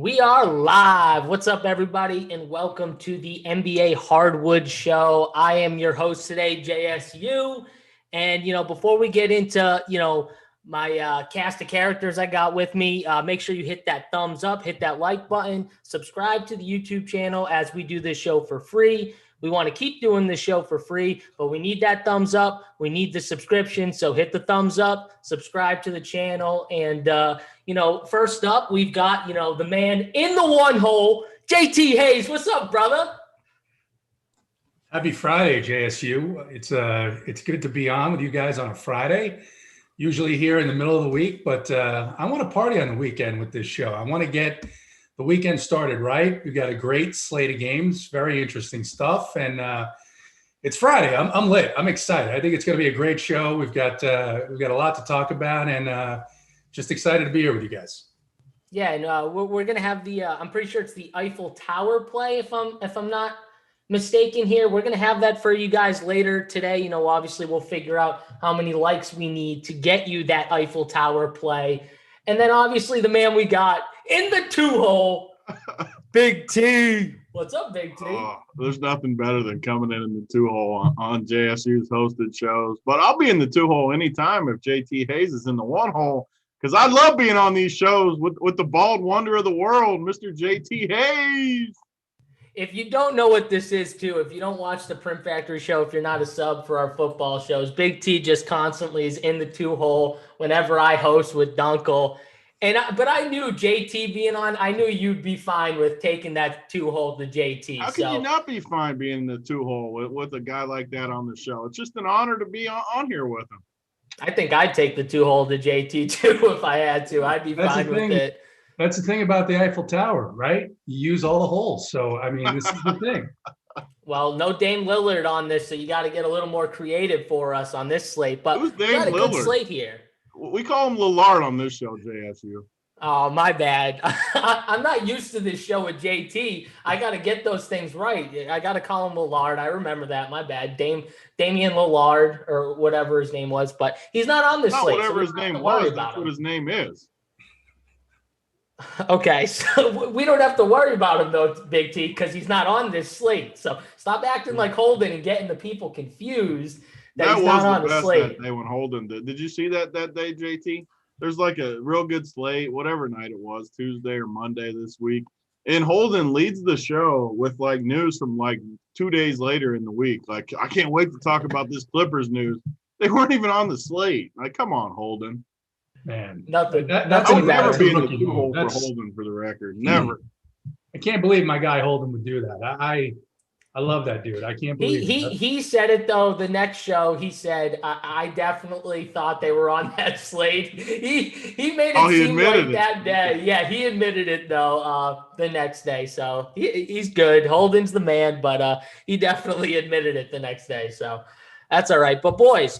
We are live. What's up, everybody, and welcome to the NBA Hardwood Show. I am your host today, JSU. And, before we get into, my cast of characters I got with me, make sure you hit that thumbs up, hit that like button, subscribe to the YouTube channel as we do this show for free. We want to keep doing this show for free, but we need that thumbs up. We need the subscription. So hit the thumbs up, subscribe to the channel. And, first up, we've got, the man in the one hole, JTHayes. What's up, brother? Happy Friday, JSU. It's good to be on with you guys on a Friday, usually here in the middle of the week, but I want to party on the weekend with this show. I want to get the weekend started right. We've got a great slate of games, very interesting stuff, and it's Friday. I'm lit. I'm excited. I think it's going to be a great show. We've got a lot to talk about, and just excited to be here with you guys. Yeah, and we're going to have the I'm pretty sure it's the Eiffel Tower play, if I'm not mistaken here. We're going to have that for you guys later today. Obviously we'll figure out how many likes we need to get you that Eiffel Tower play. And then obviously the man we got in the two-hole, Big T. What's up, Big T? There's nothing better than coming in the two-hole on JSU's hosted shows. But I'll be in the two-hole anytime if JTHayes is in the one-hole, because I love being on these shows with the bald wonder of the world, Mr. JTHayes. If you don't know what this is, too, if you don't watch the Print Factory show, if you're not a sub for our football shows, Big T just constantly is in the two-hole whenever I host with Dunkel. But I knew JT being on, I knew you'd be fine with taking that two-hole to JT. How can you not be fine being in the two-hole with a guy like that on the show? It's just an honor to be on here with him. I think I'd take the two-hole to JT, too, if I had to. I'd be fine with it. That's the thing about the Eiffel Tower, right? You use all the holes. So, this is the thing. Well, no Dame Lillard on this, so you got to get a little more creative for us on this slate. But we got a good slate here. We call him Lillard on this show, JSU. Oh, my bad. I'm not used to this show with JT. I got to get those things right. I got to call him Lillard. I remember that. My bad. Damian Lillard or whatever his name was, but he's not on this slate. Whatever his name was, that's what his name is. Okay, so we don't have to worry about him, though, Big T, because he's not on this slate. So stop acting like Holden and getting the people confused that he's not on the slate. That day when Holden did you see that day, JT? There's like a real good slate, whatever night it was, Tuesday or Monday this week. And Holden leads the show with like news from like 2 days later in the week. Like, I can't wait to talk about this Clippers news. They weren't even on the slate. Like, come on, Holden. Man, nothing. I would never be in the two-hole for Holden, for the record. Never. I can't believe my guy Holden would do that. I love that dude. I can't believe he said it, though, the next show. He said, I definitely thought they were on that slate. He made it seem like that day. Yeah, he admitted it, though, the next day. So he's good. Holden's the man, but he definitely admitted it the next day. So that's all right. But, boys,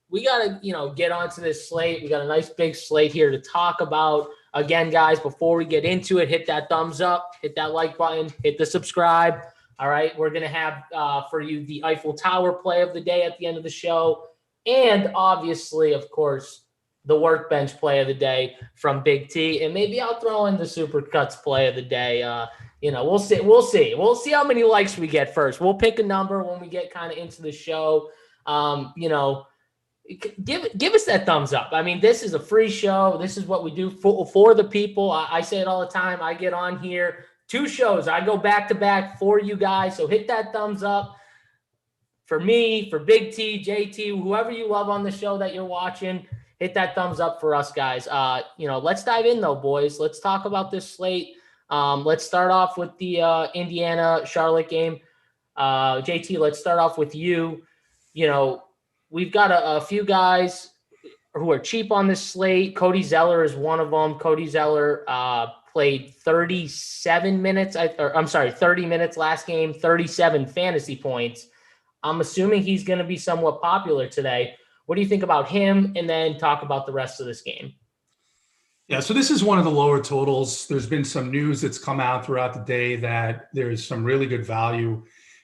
we got to, get onto this slate. We got a nice big slate here to talk about. Again, guys, before we get into it, hit that thumbs up, hit that like button, hit the subscribe. All right, we're going to have for you the Eiffel Tower play of the day at the end of the show. And obviously, of course, the workbench play of the day from Big T. And maybe I'll throw in the Supercuts play of the day. We'll see. We'll see how many likes we get first. We'll pick a number when we get kind of into the show. Give us that thumbs up. This is a free show. This is what we do for the people. I say it all the time. I get on here, 2 shows. I go back to back for you guys. So hit that thumbs up for me, for Big T, JT, whoever you love on the show that you're watching. Hit that thumbs up for us, guys. Let's dive in, though, boys. Let's talk about this slate. Let's start off with the Indiana-Charlotte game. JT, let's start off with you. We've got a few guys who are cheap on this slate. Cody Zeller is one of them. Cody Zeller played 30 minutes last game, 37 fantasy points. I'm assuming he's going to be somewhat popular today. What do you think about him? And then talk about the rest of this game. Yeah, so this is one of the lower totals. There's been some news that's come out throughout the day that there's some really good value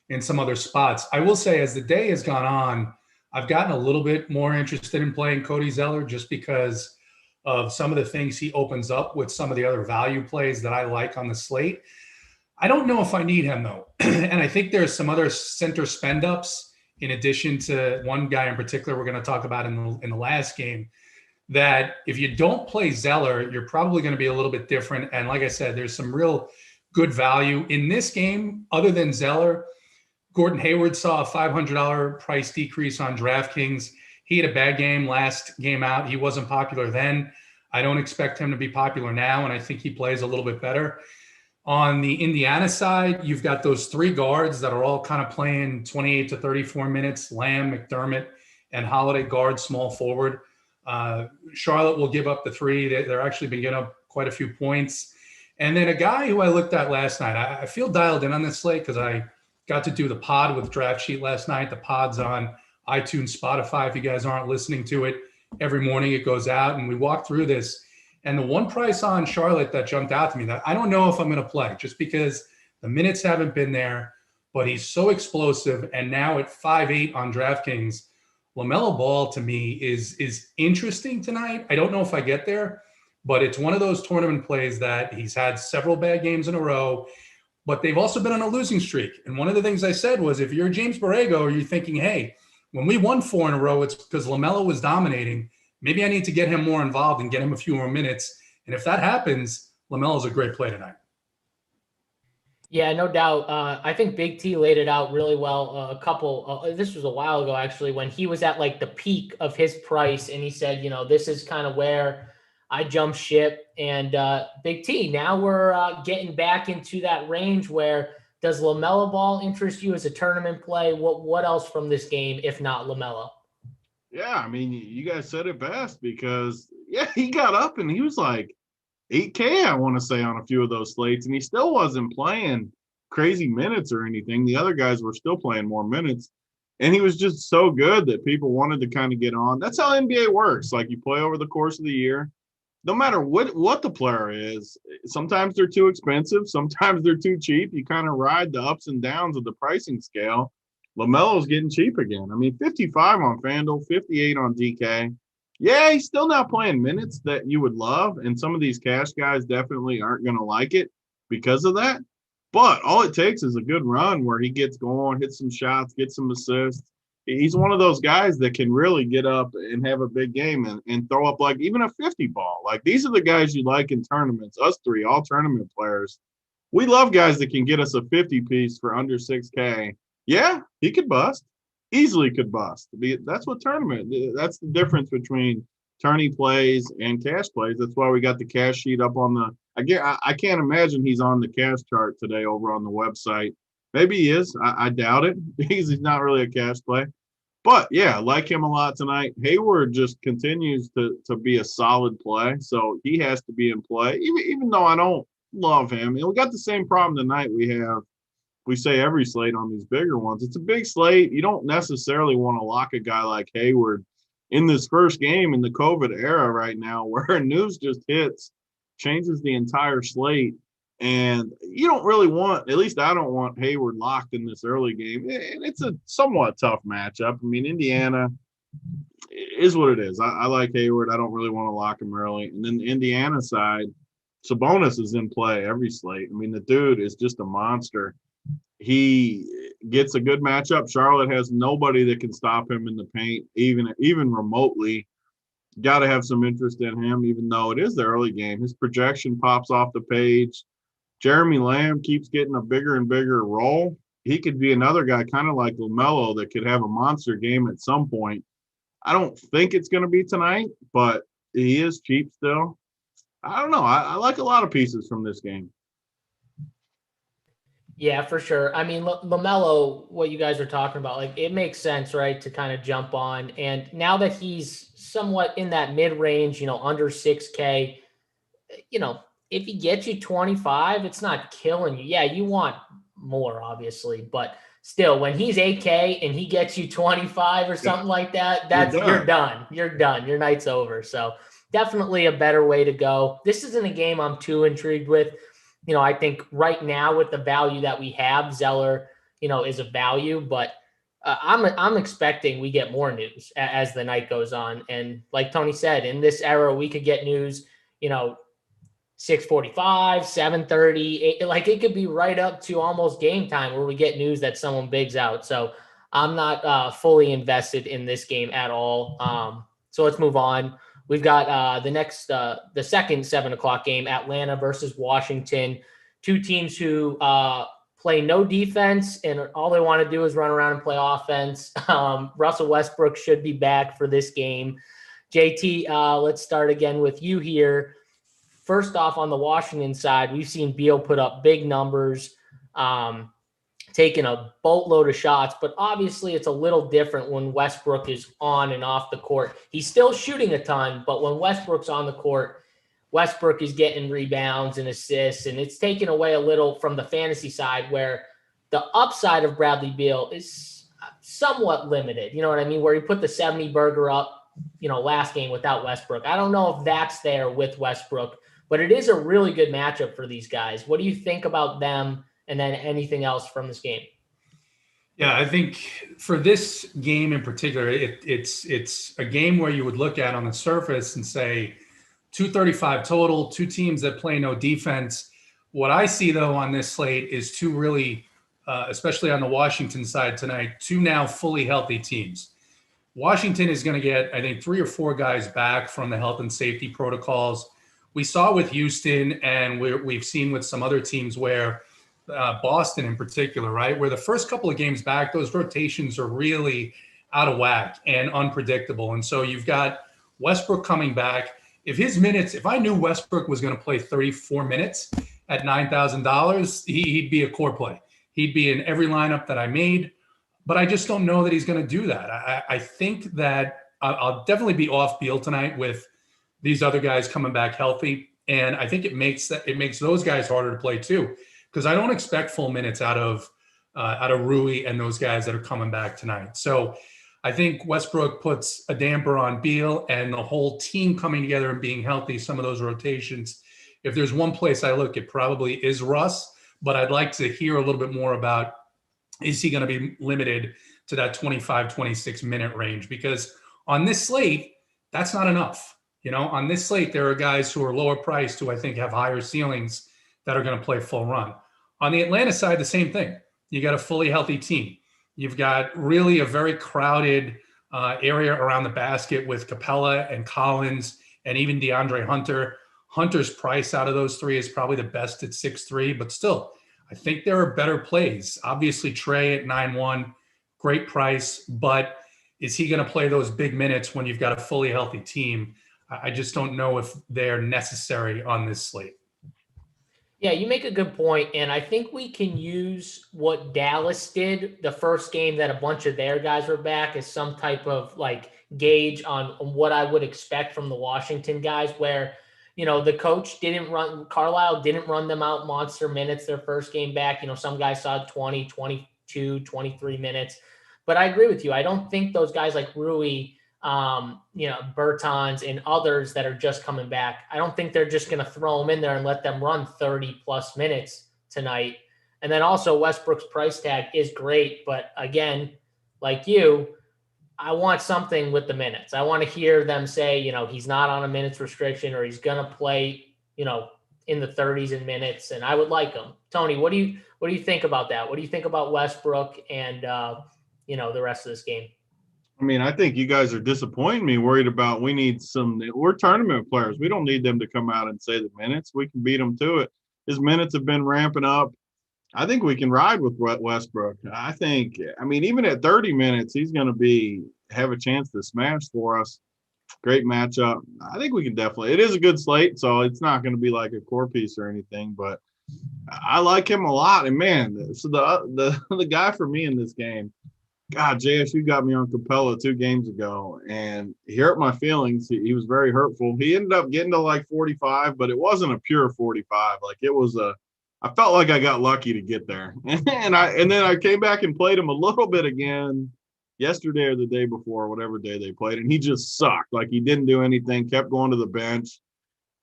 in some other spots. I will say, as the day has gone on, I've gotten a little bit more interested in playing Cody Zeller just because of some of the things he opens up with some of the other value plays that I like on the slate. I don't know if I need him though. And I think there's some other center spend ups in addition to one guy in particular we're going to talk about in the last game, that if you don't play Zeller, you're probably going to be a little bit different. And like I said, there's some real good value in this game other than Zeller. Gordon Hayward saw a $500 price decrease on DraftKings. He had a bad game last game out. He wasn't popular then. I don't expect him to be popular now, and I think he plays a little bit better. On the Indiana side, you've got those three guards that are all kind of playing 28 to 34 minutes, Lamb, McDermott, and Holiday guard, small forward. Charlotte will give up the three. They're actually been getting up quite a few points. And then a guy who I looked at last night, I feel dialed in on this slate because I got to do the pod with Draft Sheet last night. The pod's on iTunes, Spotify. If you guys aren't listening to it, every morning it goes out, and we walk through this. And the one price on Charlotte that jumped out to me that I don't know if I'm going to play just because the minutes haven't been there, but he's so explosive. And now at 5'8" on DraftKings, LaMelo Ball to me is interesting tonight. I don't know if I get there, but it's one of those tournament plays that he's had several bad games in a row, but they've also been on a losing streak. And one of the things I said was, if you're James Borrego, you're thinking, hey, when we won 4 in a row, it's because LaMelo was dominating. Maybe I need to get him more involved and get him a few more minutes. And if that happens, LaMelo's a great play tonight. Yeah, no doubt. I think Big T laid it out really well. This was a while ago, actually, when he was at like the peak of his price. And he said, this is kind of where I jump ship. And Big T, now we're getting back into that range where does LaMelo Ball interest you as a tournament play? What else from this game, if not LaMelo? Yeah, I mean, you guys said it best because, he got up and he was like 8K, I want to say, on a few of those slates, and he still wasn't playing crazy minutes or anything. The other guys were still playing more minutes, and he was just so good that people wanted to kind of get on. That's how NBA works. Like, you play over the course of the year. No matter what the player is, sometimes they're too expensive, sometimes they're too cheap. You kind of ride the ups and downs of the pricing scale. LaMelo's getting cheap again. I mean, 55 on FanDuel, 58 on DK. Yeah, he's still not playing minutes that you would love, and some of these cash guys definitely aren't going to like it because of that. But all it takes is a good run where he gets going, hits some shots, gets some assists. He's one of those guys that can really get up and have a big game and throw up like even a 50 ball. Like, these are the guys you like in tournaments. Us three, all tournament players. We love guys that can get us a 50 piece for under 6K. Yeah, he could bust. Easily could bust. That's what tournament. That's the difference between tourney plays and cash plays. That's why we got the cash sheet up on the. I can't imagine he's on the cash chart today over on the website. Maybe he is. I doubt it because he's not really a cash play. But, yeah, I like him a lot tonight. Hayward just continues to be a solid play, so he has to be in play, even though I don't love him. And we got the same problem tonight we say every slate on these bigger ones. It's a big slate. You don't necessarily want to lock a guy like Hayward in this first game in the COVID era right now where news just hits, changes the entire slate. And you don't really want, at least I don't want Hayward locked in this early game. And it's a somewhat tough matchup. I mean, Indiana is what it is. I like Hayward. I don't really want to lock him early. And then the Indiana side, Sabonis is in play every slate. I mean, the dude is just a monster. He gets a good matchup. Charlotte has nobody that can stop him in the paint, even remotely. Got to have some interest in him, even though it is the early game. His projection pops off the page. Jeremy Lamb keeps getting a bigger and bigger role. He could be another guy kind of like LaMelo that could have a monster game at some point. I don't think it's going to be tonight, but he is cheap still. I don't know. I like a lot of pieces from this game. Yeah, for sure. I mean, LaMelo, what you guys are talking about, like, it makes sense, right, to kind of jump on. And now that he's somewhat in that mid-range, under 6K, if he gets you 25, it's not killing you. Yeah, you want more, obviously, but still, when he's 8K and he gets you 25 or something like that, you're done. You're done. Your night's over. So definitely a better way to go. This isn't a game I'm too intrigued with. I think right now with the value that we have, Zeller, is a value, but I'm expecting we get more news as the night goes on. And like Tony said, in this era, we could get news, 6:45, 7:30, like it could be right up to almost game time where we get news that someone big's out. So I'm not fully invested in this game at all. So let's move on. We've got the second 7:00 game, Atlanta versus Washington. Two teams who play no defense, and all they want to do is run around and play offense. Russell Westbrook should be back for this game. JT, let's start again with you here. First off, on the Washington side, we've seen Beal put up big numbers, taking a boatload of shots, but obviously it's a little different when Westbrook is on and off the court. He's still shooting a ton, but when Westbrook's on the court, Westbrook is getting rebounds and assists, and it's taken away a little from the fantasy side where the upside of Bradley Beal is somewhat limited. You know what I mean? Where he put the 70 burger up, last game without Westbrook. I don't know if that's there with Westbrook, but it is a really good matchup for these guys. What do you think about them? And then anything else from this game? Yeah, I think for this game in particular, it's a game where you would look at on the surface and say 235 total, two teams that play no defense. What I see, though, on this slate is two really, especially on the Washington side tonight, two now fully healthy teams. Washington is going to get, I think, 3 or 4 guys back from the health and safety protocols. We saw with Houston, and we've seen with some other teams where Boston in particular, right, where the first couple of games back, those rotations are really out of whack and unpredictable. And so you've got Westbrook coming back. If I knew Westbrook was going to play 34 minutes at $9,000, he'd be a core play. He'd be in every lineup that I made, but I just don't know that he's going to do that. I think that I'll definitely be off Beal tonight with these other guys coming back healthy. And I think it makes those guys harder to play too, because I don't expect full minutes out of Rui and those guys that are coming back tonight. So I think Westbrook puts a damper on Beal and the whole team coming together and being healthy, some of those rotations. If there's one place I look, it probably is Russ, but I'd like to hear a little bit more about, is he going to be limited to that 25, 26 minute range? Because on this slate, that's not enough. On this slate, there are guys who are lower priced who I think have higher ceilings that are going to play full run. On the Atlanta side, the same thing. You got a fully healthy team. You've got really a very crowded area around the basket with Capella and Collins and even DeAndre Hunter. Hunter's price out of those three is probably the best at 6'3", but still, I think there are better plays. Obviously, Trey at 9'1", great price, but is he going to play those big minutes when you've got a fully healthy team? I just don't know if they're necessary on this slate. Yeah, you make a good point, and I think we can use what Dallas did the first game that a bunch of their guys were back as some type of gauge on what I would expect from the Washington guys, where the coach Carlisle didn't run them out monster minutes their first game back. Some guys saw 20, 22, 23 minutes, but I agree with you. I don't think those guys like Rui, Bertans and others that are just coming back, I don't think they're just going to throw them in there and let them run 30 plus minutes tonight. And then also Westbrook's price tag is great, but again, like you, I want something with the minutes. I want to hear them say, he's not on a minutes restriction or he's going to play, in the 30s in minutes, and I would like him. Tony, what do you think about that? What do you think about Westbrook and the rest of this game? I mean, I think you guys are disappointing me, worried about we're tournament players. We don't need them to come out and say the minutes. We can beat them to it. His minutes have been ramping up. I think we can ride with Westbrook. Even at 30 minutes, he's going to have a chance to smash for us. Great matchup. I think we can definitely – it is a good slate, so it's not going to be like a core piece or anything, but I like him a lot. And, man, so the guy for me in this game – God, JSU got me on Capella 2 games ago, and he hurt my feelings. He was very hurtful. He ended up getting to 45, but it wasn't a pure 45. I felt like I got lucky to get there. And then I came back and played him a little bit again yesterday or the day before, whatever day they played, and he just sucked. He didn't do anything, kept going to the bench.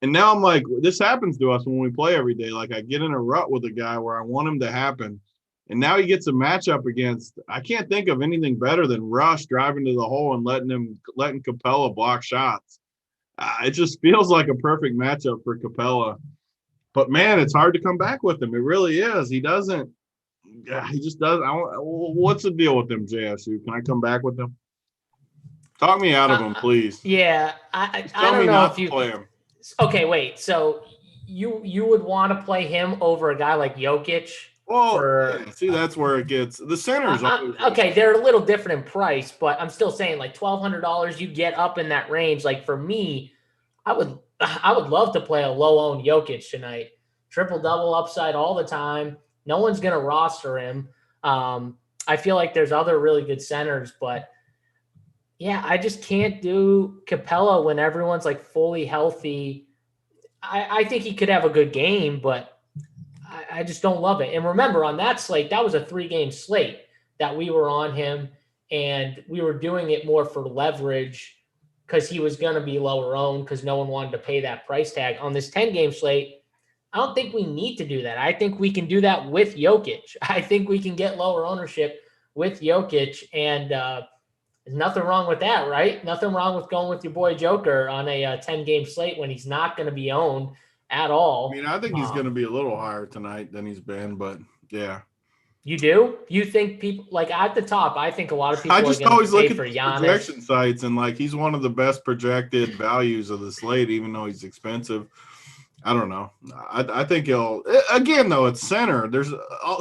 And now I'm like, this happens to us when we play every day. I get in a rut with a guy where I want him to happen. And now he gets a matchup against – I can't think of anything better than Rush driving to the hole and letting Capella block shots. It just feels like a perfect matchup for Capella. But, man, it's hard to come back with him. It really is. He doesn't – he just doesn't – what's the deal with him, JSU? Can I come back with him? Talk me out of him, please. Yeah. I don't know if you – play him. Okay, wait. So you would want to play him over a guy like Jokic? Well, see, that's where it gets the centers. Okay, they're a little different in price, but I'm still saying like $1,200. You get up in that range. Like for me, I would love to play a low-owned Jokic tonight. Triple-double upside all the time. No one's gonna roster him. I feel like there's other really good centers, but yeah, I just can't do Capella when everyone's like fully healthy. I think he could have a good game, but I just don't love it. And remember, on that slate, that was a 3-game slate that we were on him, and we were doing it more for leverage because he was going to be lower owned because no one wanted to pay that price tag. On this 10-game slate, I don't think we need to do that. I think we can do that with Jokic. I think we can get lower ownership with Jokic, and there's nothing wrong with that, right? Nothing wrong with going with your boy Joker on a 10-game slate when he's not going to be owned at all. I mean, I think he's going to be a little higher tonight than he's been, but yeah. You do? You think people like at the top? I think a lot of people. I just always look at for the Giannis. Projection sites and like he's one of the best projected values of the slate, even though he's expensive. I don't know. I think he'll again though. It's center. There's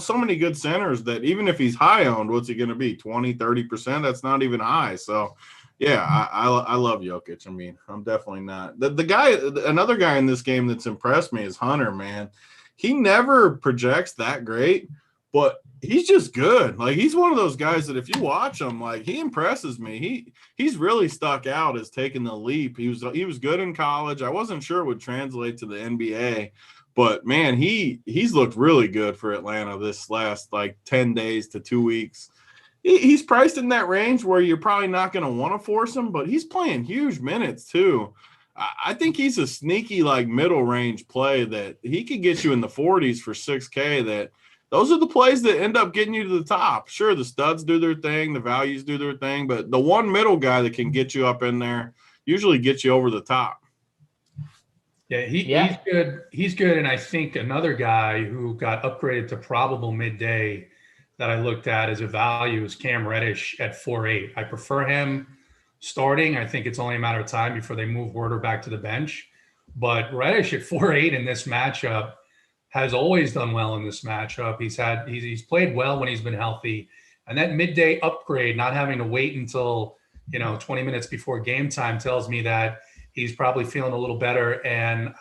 so many good centers that even if he's high owned, what's he going to be? 20-30%? That's not even high. So. Yeah, I love Jokic. I mean, I'm definitely not. The guy, another guy in this game that's impressed me is Hunter, man. He never projects that great, but he's just good. Like, he's one of those guys that if you watch him, like, he impresses me. He's really stuck out as taking the leap. He was good in college. I wasn't sure it would translate to the NBA, but, man, he's looked really good for Atlanta this last, like, 10 days to 2 weeks. He's priced in that range where you're probably not going to want to force him, but he's playing huge minutes too. I think he's a sneaky, like middle range play that he could get you in the 40s for 6K. That those are the plays that end up getting you to the top. Sure, the studs do their thing, the values do their thing, but the one middle guy that can get you up in there usually gets you over the top. Yeah, he's good. He's good, and I think another guy who got upgraded to probable midday that I looked at as a value is Cam Reddish at 4.8. I prefer him starting. I think it's only a matter of time before they move Huerter back to the bench. But Reddish at 4.8 in this matchup has always done well in this matchup. He's played well when he's been healthy. And that midday upgrade, not having to wait until 20 minutes before game time, tells me that he's probably feeling a little better. And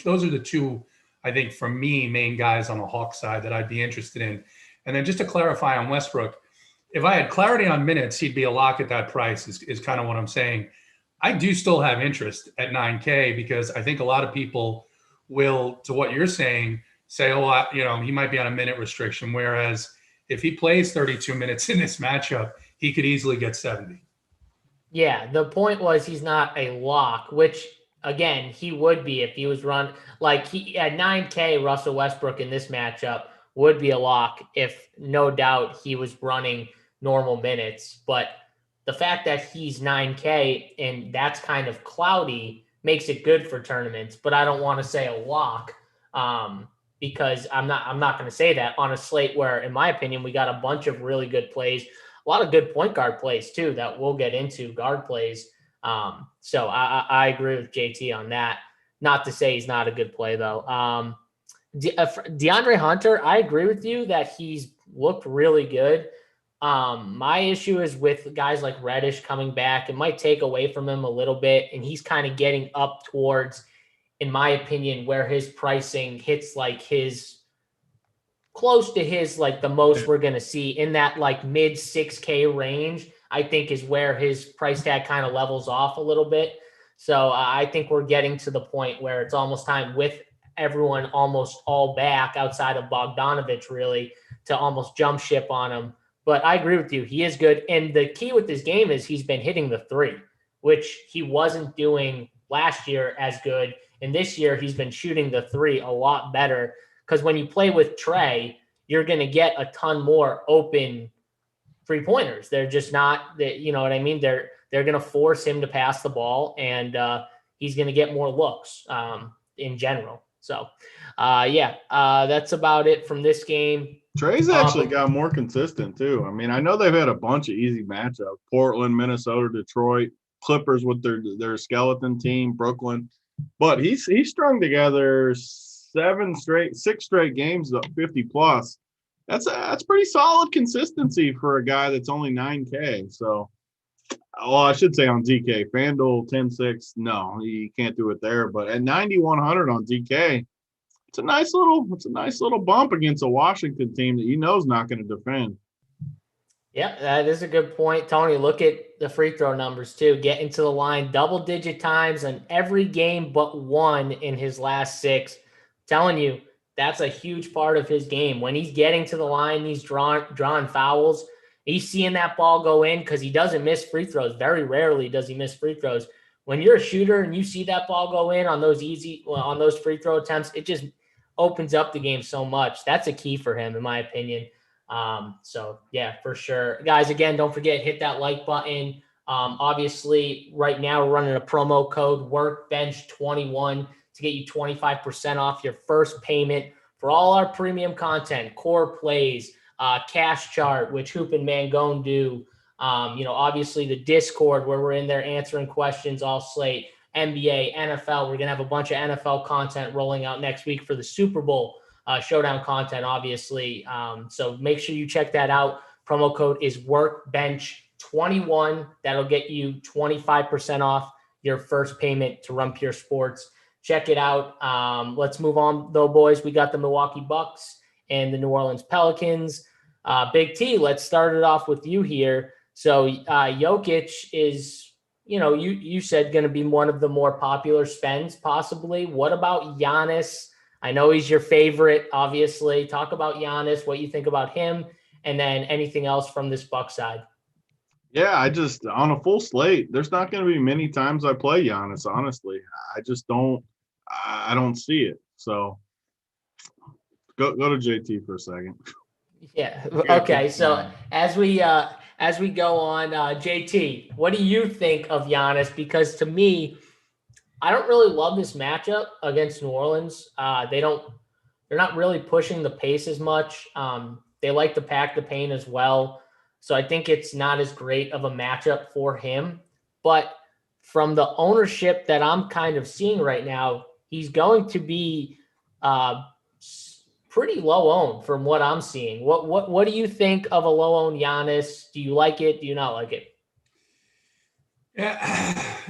those are the two, I think, for me, main guys on the Hawk side that I'd be interested in. And then just to clarify on Westbrook, if I had clarity on minutes, he'd be a lock at that price is kind of what I'm saying. I do still have interest at 9K because I think a lot of people will, to what you're saying, say, he might be on a minute restriction. Whereas if he plays 32 minutes in this matchup, he could easily get 70. Yeah, the point was he's not a lock, which, again, he would be if he was run. Like, at 9K, Russell Westbrook in this matchup would be a lock if, no doubt, he was running normal minutes. But the fact that he's 9K and that's kind of cloudy makes it good for tournaments. But I don't want to say a lock because I'm not going to say that on a slate where, in my opinion, we got a bunch of really good plays, a lot of good point guard plays too that we'll get into, guard plays. So I agree with JT on that. Not to say he's not a good play though. DeAndre Hunter, I agree with you that he's looked really good. My issue is with guys like Reddish coming back. It might take away from him a little bit, and he's kind of getting up towards, in my opinion, where his pricing hits like his close to his, like the most we're going to see in that like mid 6K range, I think is where his price tag kind of levels off a little bit. So I think we're getting to the point where it's almost time, with everyone almost all back outside of Bogdanovich, really, to almost jump ship on him. But I agree with you. He is good. And the key with this game is he's been hitting the three, which he wasn't doing last year as good. And this year he's been shooting the three a lot better. Because when you play with Trey, you're going to get a ton more open 3-pointers. They're just not that, you know what I mean? They're going to force him to pass the ball, and he's going to get more looks in general. So, that's about it from this game. Trey's actually got more consistent too. I mean, I know they've had a bunch of easy matchups: Portland, Minnesota, Detroit, Clippers with their skeleton team, Brooklyn. But he's strung together 6 straight games of 50 plus. That's pretty solid consistency for a guy that's only 9K. So, well, I should say on DK, FanDuel 10-6. No, you can't do it there. But at 9,100 on DK, it's a nice little bump against a Washington team that you know is not going to defend. Yep, that is a good point, Tony. Look at the free throw numbers too. Getting to the line double-digit times in every game but one in his last 6. Telling you, that's a huge part of his game. When he's getting to the line, he's drawing fouls. He's seeing that ball go in because he doesn't miss free throws. Very rarely does he miss free throws. When you're a shooter and you see that ball go in on those free throw attempts, it just opens up the game so much. That's a key for him, in my opinion. So yeah, for sure. Guys, again, don't forget, hit that like button. Obviously right now we're running a promo code workbench21 to get you 25% off your first payment for all our premium content, core plays, cash chart, which Hoop and Mangone do. Obviously the Discord where we're in there answering questions all slate, NBA, NFL. We're going to have a bunch of NFL content rolling out next week for the Super Bowl. Showdown content, obviously. So make sure you check that out. Promo code is workbench21. That'll get you 25% off your first payment to Run Pure Sports. Check it out. Let's move on, though, boys. We got the Milwaukee Bucks and the New Orleans Pelicans. Big T, let's start it off with you here. So Jokic is, you said going to be one of the more popular spends, possibly. What about Giannis? I know he's your favorite, obviously. Talk about Giannis, what you think about him, and then anything else from this Buck side. Yeah, on a full slate, there's not going to be many times I play Giannis, honestly. I don't see it. So go to JT for a second. Yeah. Okay. So as we go on, JT, what do you think of Giannis? Because to me, I don't really love this matchup against New Orleans. They're not really pushing the pace as much. They like to pack the paint as well. So I think it's not as great of a matchup for him. But from the ownership that I'm kind of seeing right now, he's going to be pretty low owned from what I'm seeing. What do you think of a low owned Giannis? Do you like it? Do you not like it? Yeah,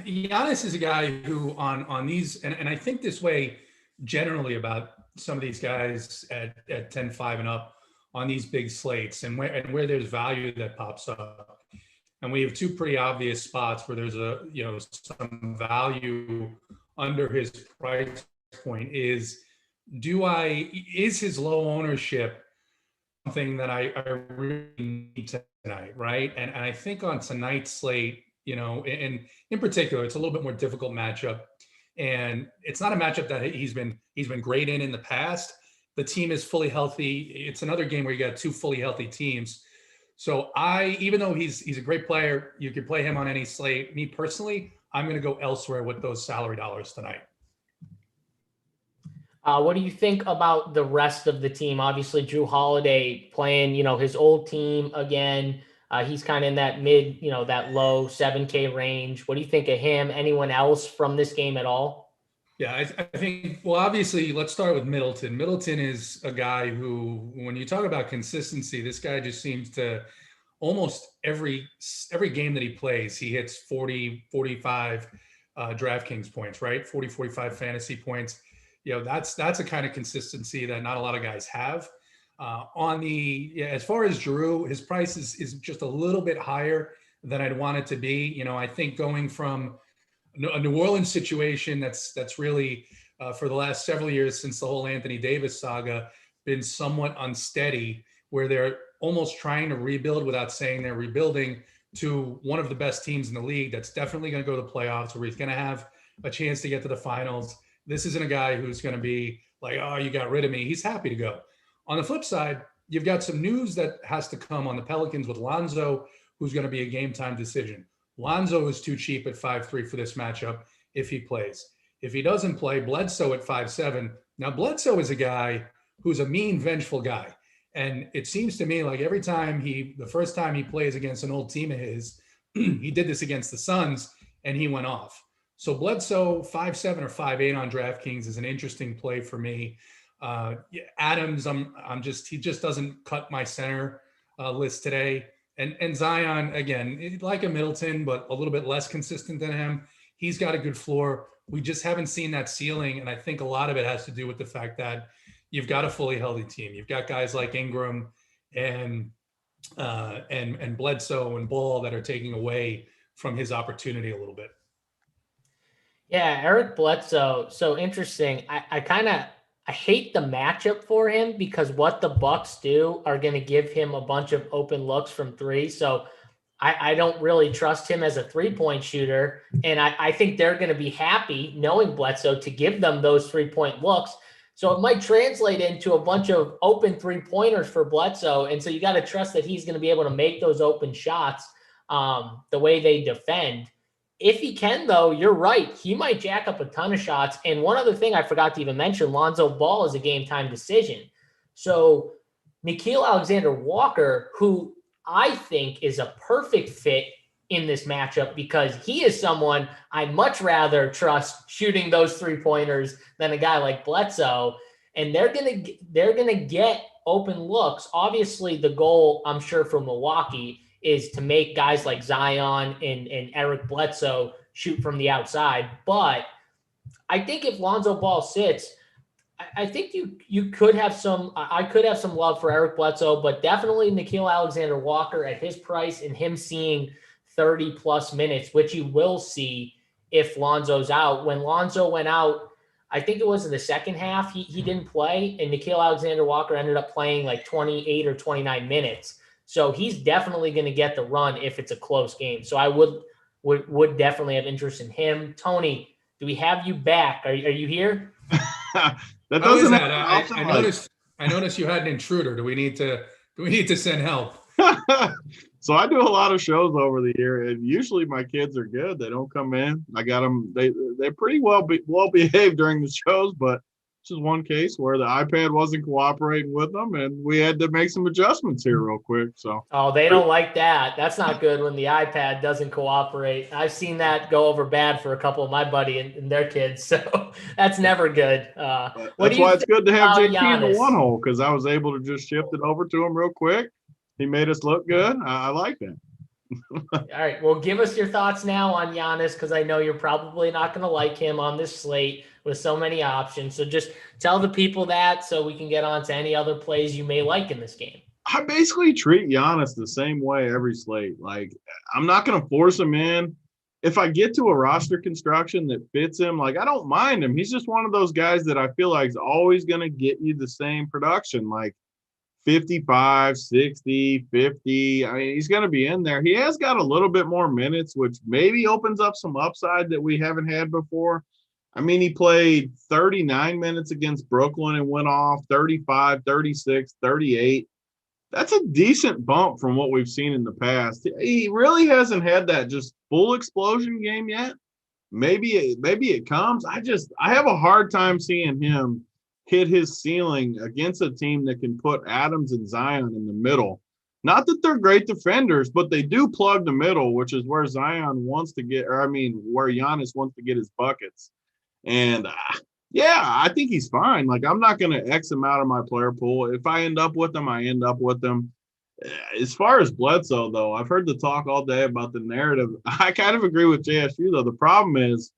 Giannis is a guy who on these, and I think this way generally about some of these guys at 10-5 and up on these big slates, and where there's value that pops up. And we have two pretty obvious spots where there's some value under his price point. Is his low ownership something that I really need tonight, right? And I think on tonight's slate, and in particular, it's a little bit more difficult matchup, and it's not a matchup that he's been great in the past. The team is fully healthy. It's another game where you got two fully healthy teams. So even though he's a great player, you could play him on any slate. Me personally, I'm going to go elsewhere with those salary dollars tonight. What do you think about the rest of the team? Obviously, Drew Holiday playing, his old team again. He's kind of in that mid, that low 7K range. What do you think of him? Anyone else from this game at all? Yeah, I think, well, obviously, let's start with Middleton. Middleton is a guy who, when you talk about consistency, this guy just seems to almost every game that he plays, he hits 40, 45 DraftKings points, right? 40, 45 fantasy points. That's a kind of consistency that not a lot of guys have. As far as Drew, his price is just a little bit higher than I'd want it to be. I think going from a New Orleans situation that's really for the last several years since the whole Anthony Davis saga been somewhat unsteady, where they're almost trying to rebuild without saying they're rebuilding, to one of the best teams in the league that's definitely going to go to the playoffs, where he's going to have a chance to get to the finals. This isn't a guy who's going to be like, oh, you got rid of me. He's happy to go. On the flip side, you've got some news that has to come on the Pelicans with Lonzo, who's going to be a game time decision. Lonzo is too cheap at 5'3" for this matchup if he plays. If he doesn't play, Bledsoe at 5'7". Now, Bledsoe is a guy who's a mean, vengeful guy. And it seems to me like every time the first time he plays against an old team of his, he did this against the Suns and he went off. So Bledsoe 5'7" or 5'8" on DraftKings is an interesting play for me. Adams, he just doesn't cut my center list today. And Zion, again, like a Middleton, but a little bit less consistent than him. He's got a good floor. We just haven't seen that ceiling. And I think a lot of it has to do with the fact that you've got a fully healthy team. You've got guys like Ingram and Bledsoe and Ball that are taking away from his opportunity a little bit. Yeah, Eric Bledsoe, so interesting. I hate the matchup for him because what the Bucks do are going to give him a bunch of open looks from three. So I don't really trust him as a three-point shooter. And I think they're going to be happy knowing Bledsoe to give them those 3-point looks. So it might translate into a bunch of open 3-pointers for Bledsoe. And so you got to trust that he's going to be able to make those open shots the way they defend. If he can, though, you're right. He might jack up a ton of shots. And one other thing I forgot to even mention, Lonzo Ball is a game-time decision. So Nickeil Alexander-Walker, who I think is a perfect fit in this matchup because he is someone I'd much rather trust shooting those 3-pointers than a guy like Bledsoe. And they're gonna get open looks. Obviously, the goal, I'm sure, for Milwaukee is to make guys like Zion and Eric Bledsoe shoot from the outside. But I think if Lonzo Ball sits, I think you could have I could have some love for Eric Bledsoe, but definitely Nickeil Alexander-Walker at his price and him seeing 30-plus minutes, which you will see if Lonzo's out. When Lonzo went out, I think it was in the second half, he didn't play, and Nickeil Alexander-Walker ended up playing like 28 or 29 minutes. So he's definitely going to get the run if it's a close game. So I would definitely have interest in him. Tony, do we have you back? Are you here? That doesn't. I noticed you had an intruder. Do we need to send help? So I do a lot of shows over the year, and usually my kids are good. They don't come in. I got them. They're pretty well behaved during the shows, but this is one case where the iPad wasn't cooperating with them, and we had to make some adjustments here real quick. So they don't like that. That's not good when the iPad doesn't cooperate. I've seen that go over bad for a couple of my buddy and their kids, so that's never good. That's why it's good to have JT in the one hole, because I was able to just shift it over to him real quick. He made us look good. I like that. All right. Well, give us your thoughts now on Giannis, because I know you're probably not going to like him on this slate with so many options. So just tell the people that so we can get on to any other plays you may like in this game. I basically treat Giannis the same way every slate. Like, I'm not going to force him in. If I get to a roster construction that fits him, like, I don't mind him. He's just one of those guys that I feel like is always going to get you the same production. Like, 55, 60, 50. I mean, he's going to be in there. He has got a little bit more minutes, which maybe opens up some upside that we haven't had before. I mean, he played 39 minutes against Brooklyn and went off 35, 36, 38. That's a decent bump from what we've seen in the past. He really hasn't had that just full explosion game yet. Maybe it comes. I have a hard time seeing him hit his ceiling against a team that can put Adams and Zion in the middle. Not that they're great defenders, but they do plug the middle, which is where Zion wants to get, where Giannis wants to get his buckets. And I think he's fine. Like, I'm not going to X him out of my player pool. If I end up with him, I end up with him. As far as Bledsoe, though, I've heard the talk all day about the narrative. I kind of agree with JSU, though. The problem is,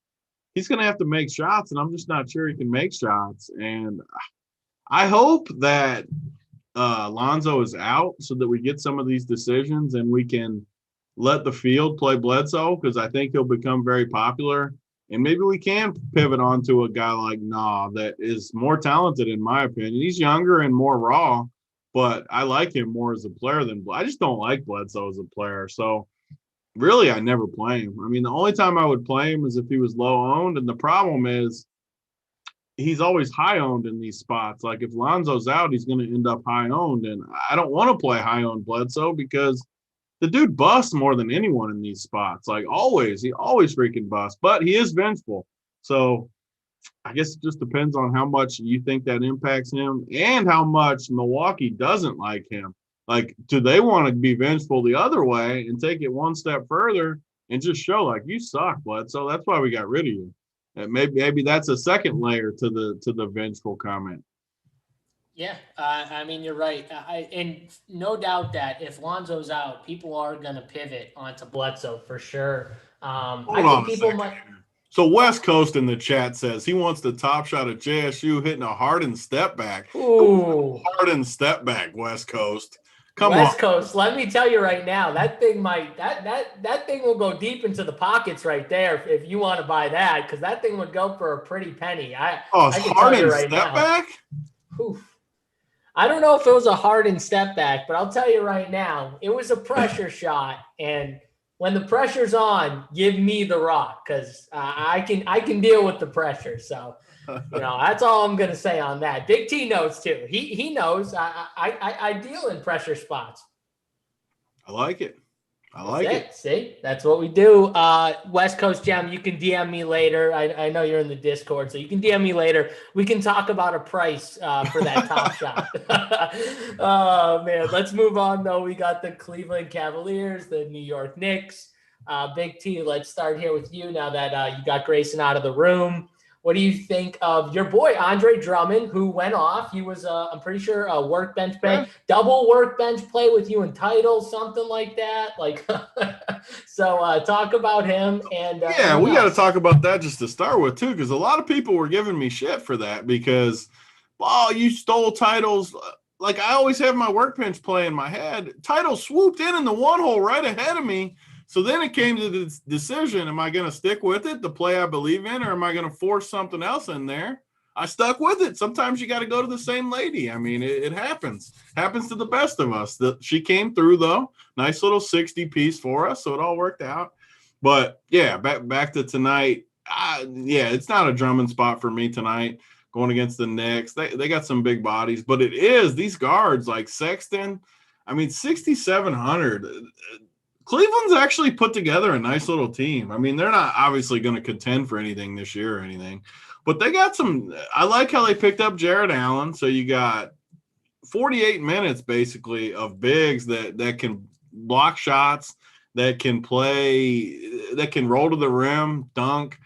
he's going to have to make shots, and I'm just not sure he can make shots. And I hope that Lonzo is out so that we get some of these decisions and we can let the field play Bledsoe, because I think he'll become very popular. And maybe we can pivot on to a guy like that is more talented, in my opinion. He's younger and more raw, but I like him more as a player than – I just don't like Bledsoe as a player. So, really, I never play him. I mean, the only time I would play him is if he was low-owned, and the problem is he's always high owned in these spots. Like if Lonzo's out, he's going to end up high owned. And I don't want to play high owned Bledsoe because the dude busts more than anyone in these spots. Like always, he always freaking busts, but he is vengeful. So I guess it just depends on how much you think that impacts him and how much Milwaukee doesn't like him. Like, do they want to be vengeful the other way and take it one step further and just show like you suck, Bledsoe? That's why we got rid of you. And maybe that's a second layer to the vengeful comment. Yeah, I mean, you're right. And no doubt that if Lonzo's out, people are going to pivot onto Bledsoe for sure. I think people might. So West Coast in the chat says he wants the top shot of JSU hitting a Harden step back. Ooh. Harden step back, West Coast. West Coast, let me tell you right now, that thing might that thing will go deep into the pockets right there if you want to buy that, because that thing would go for a pretty penny. I can tell you right now. Back? Oof. I don't know if it was a Harden step back, but I'll tell you right now, it was a pressure shot, and when the pressure's on, give me the rock because I can deal with the pressure. So, that's all I'm going to say on that. Big T knows too. He knows I deal in pressure spots. I like it. It. See, that's what we do. West Coast Gem, you can DM me later. I know you're in the Discord, so you can DM me later. We can talk about a price for that top shot. Oh, man. Let's move on, though. We got the Cleveland Cavaliers, the New York Knicks. Big T, let's start here with you now that you got Grayson out of the room. What do you think of your boy, Andre Drummond, who went off? He was, I'm pretty sure, a workbench play, double workbench play with you in titles, something like that. So talk about him. And we got to talk about that just to start with, too, because a lot of people were giving me shit for that because, you stole titles. Like, I always have my workbench play in my head. Titles swooped in the one hole right ahead of me. So then it came to the decision, am I going to stick with it, the play I believe in, or am I going to force something else in there? I stuck with it. Sometimes you got to go to the same lady. I mean, it happens. Happens to the best of us. She came through, though. Nice little 60 piece for us, so it all worked out. But, yeah, back to tonight. It's not a Drummond spot for me tonight going against the Knicks. They got some big bodies, but it is these guards like Sexton. I mean, 6,700. Cleveland's actually put together a nice little team. I mean, they're not obviously going to contend for anything this year or anything, but they got some – I like how they picked up Jared Allen. So you got 48 minutes basically of bigs that can block shots, that can play – that can roll to the rim, dunk.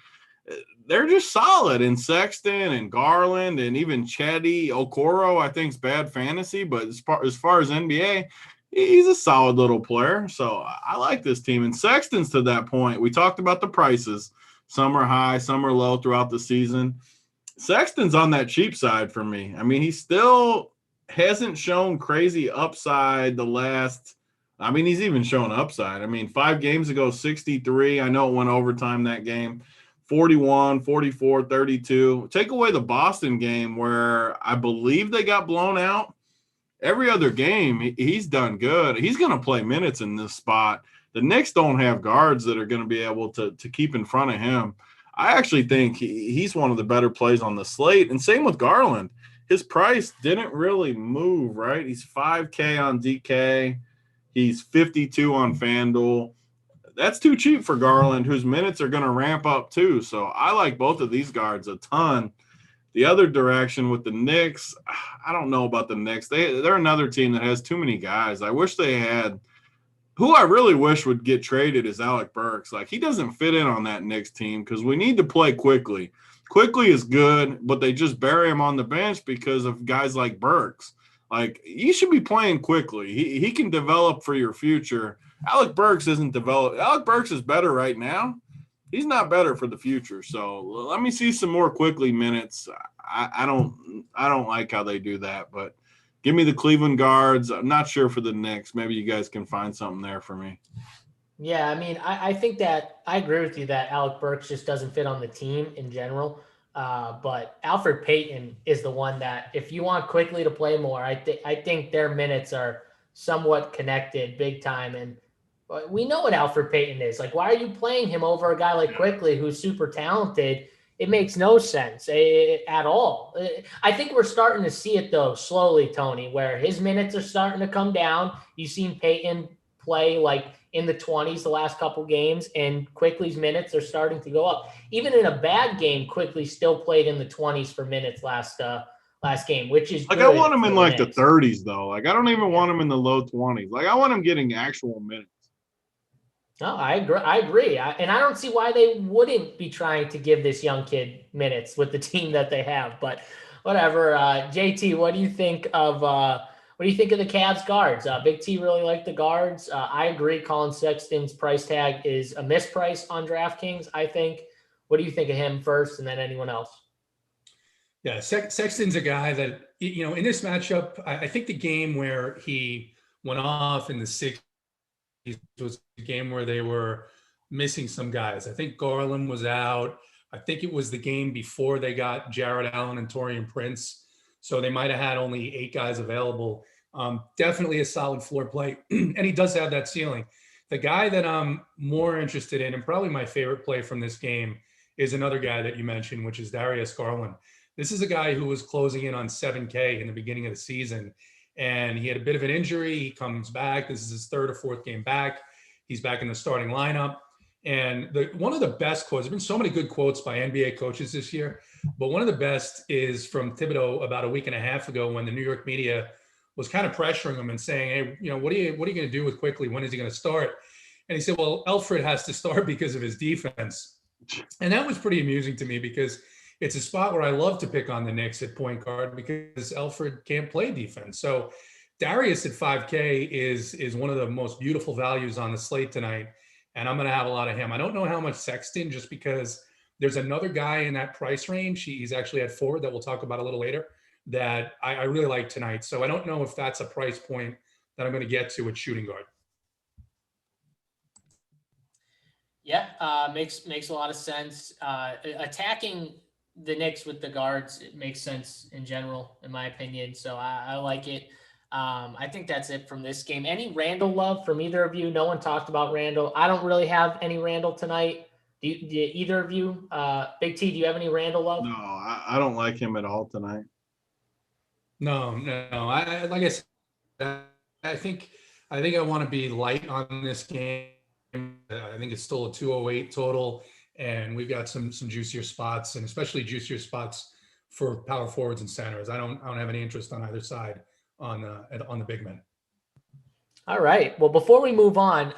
They're just solid. And Sexton and Garland and even Chetty, Okoro I think is bad fantasy, but as far as NBA – he's a solid little player, so I like this team. And Sexton's to that point. We talked about the prices. Some are high, some are low throughout the season. Sexton's on that cheap side for me. I mean, he still hasn't shown crazy upside he's even shown upside. I mean, 5 games ago, 63. I know it went overtime that game. 41, 44, 32. Take away the Boston game where I believe they got blown out. Every other game, he's done good. He's going to play minutes in this spot. The Knicks don't have guards that are going to be able to keep in front of him. I actually think he's one of the better plays on the slate. And same with Garland. His price didn't really move, right? He's $5K on DK. He's 52 on FanDuel. That's too cheap for Garland, whose minutes are going to ramp up too. So I like both of these guards a ton. The other direction with the Knicks, I don't know about the Knicks. They're another team that has too many guys. I wish they had – who I really wish would get traded is Alec Burks. Like, he doesn't fit in on that Knicks team because we need to play quickly. Quickly is good, but they just bury him on the bench because of guys like Burks. Like, you should be playing quickly. He can develop for your future. Alec Burks isn't developed. Alec Burks is better right now. He's not better for the future. So let me see some more quickly minutes. I don't like how they do that, but give me the Cleveland guards. I'm not sure for the Knicks. Maybe you guys can find something there for me. Yeah, I mean, I think that I agree with you that Alec Burks just doesn't fit on the team in general. But Alfred Payton is the one that if you want quickly to play more, I think their minutes are somewhat connected big time. And we know what Alfred Payton is. Like, why are you playing him over a guy like Quickly who's super talented? It makes no sense at all. I think we're starting to see it, though, slowly, Tony, where his minutes are starting to come down. You've seen Peyton play like in the 20s the last couple games, and Quickly's minutes are starting to go up. Even in a bad game, Quickly still played in the 20s for minutes last game, which is like good. I want him in like Knicks. the 30s though. Like I don't even want him in the low 20s. Like I want him getting actual minutes. No, I agree. And I don't see why they wouldn't be trying to give this young kid minutes with the team that they have. But whatever. JT, what do you think of the Cavs guards? Big T really liked the guards. I agree. Colin Sexton's price tag is a misprice on DraftKings, I think. What do you think of him first, and then anyone else? Yeah, Sexton's a guy that, in this matchup, I think the game where he went off in the 60s was a game where they were missing some guys. I think Garland was out. I think it was the game before they got Jared Allen and Taurean Prince. So they might have had only 8 guys available. Definitely a solid floor play. And he does have that ceiling. The guy that I'm more interested in, and probably my favorite play from this game, is another guy that you mentioned, which is Darius Garland. This is a guy who was closing in on 7K in the beginning of the season. And he had a bit of an injury. He comes back. This is his 3rd or 4th game back. He's back in the starting lineup. And one of the best quotes, there's been so many good quotes by NBA coaches this year, but one of the best is from Thibodeau about a week and a half ago when the New York media was kind of pressuring him and saying, hey, what are you going to do with Quickly? When is he going to start? And he said, well, Elfrid has to start because of his defense. And that was pretty amusing to me because it's a spot where I love to pick on the Knicks at point guard because Elfrid can't play defense. So Darius at 5K is one of the most beautiful values on the slate tonight. And I'm going to have a lot of him. I don't know how much Sexton, just because there's another guy in that price range. He's actually at forward that we'll talk about a little later that I really like tonight. So I don't know if that's a price point that I'm going to get to at shooting guard. Yeah, makes a lot of sense. Attacking the Knicks with the guards, it makes sense in general, in my opinion. So I like it. I think that's it from this game. Any Randall love from either of you? No one talked about Randall. I don't really have any Randall tonight. Do either of you? Big T, do you have any Randall love? No, I don't like him at all tonight. No. I like I said, I think I want to be light on this game. I think it's still a 208 total, and we've got some juicier spots, and especially juicier spots for power forwards and centers. I don't have any interest on either side on the big men. All right. Well, before we move on,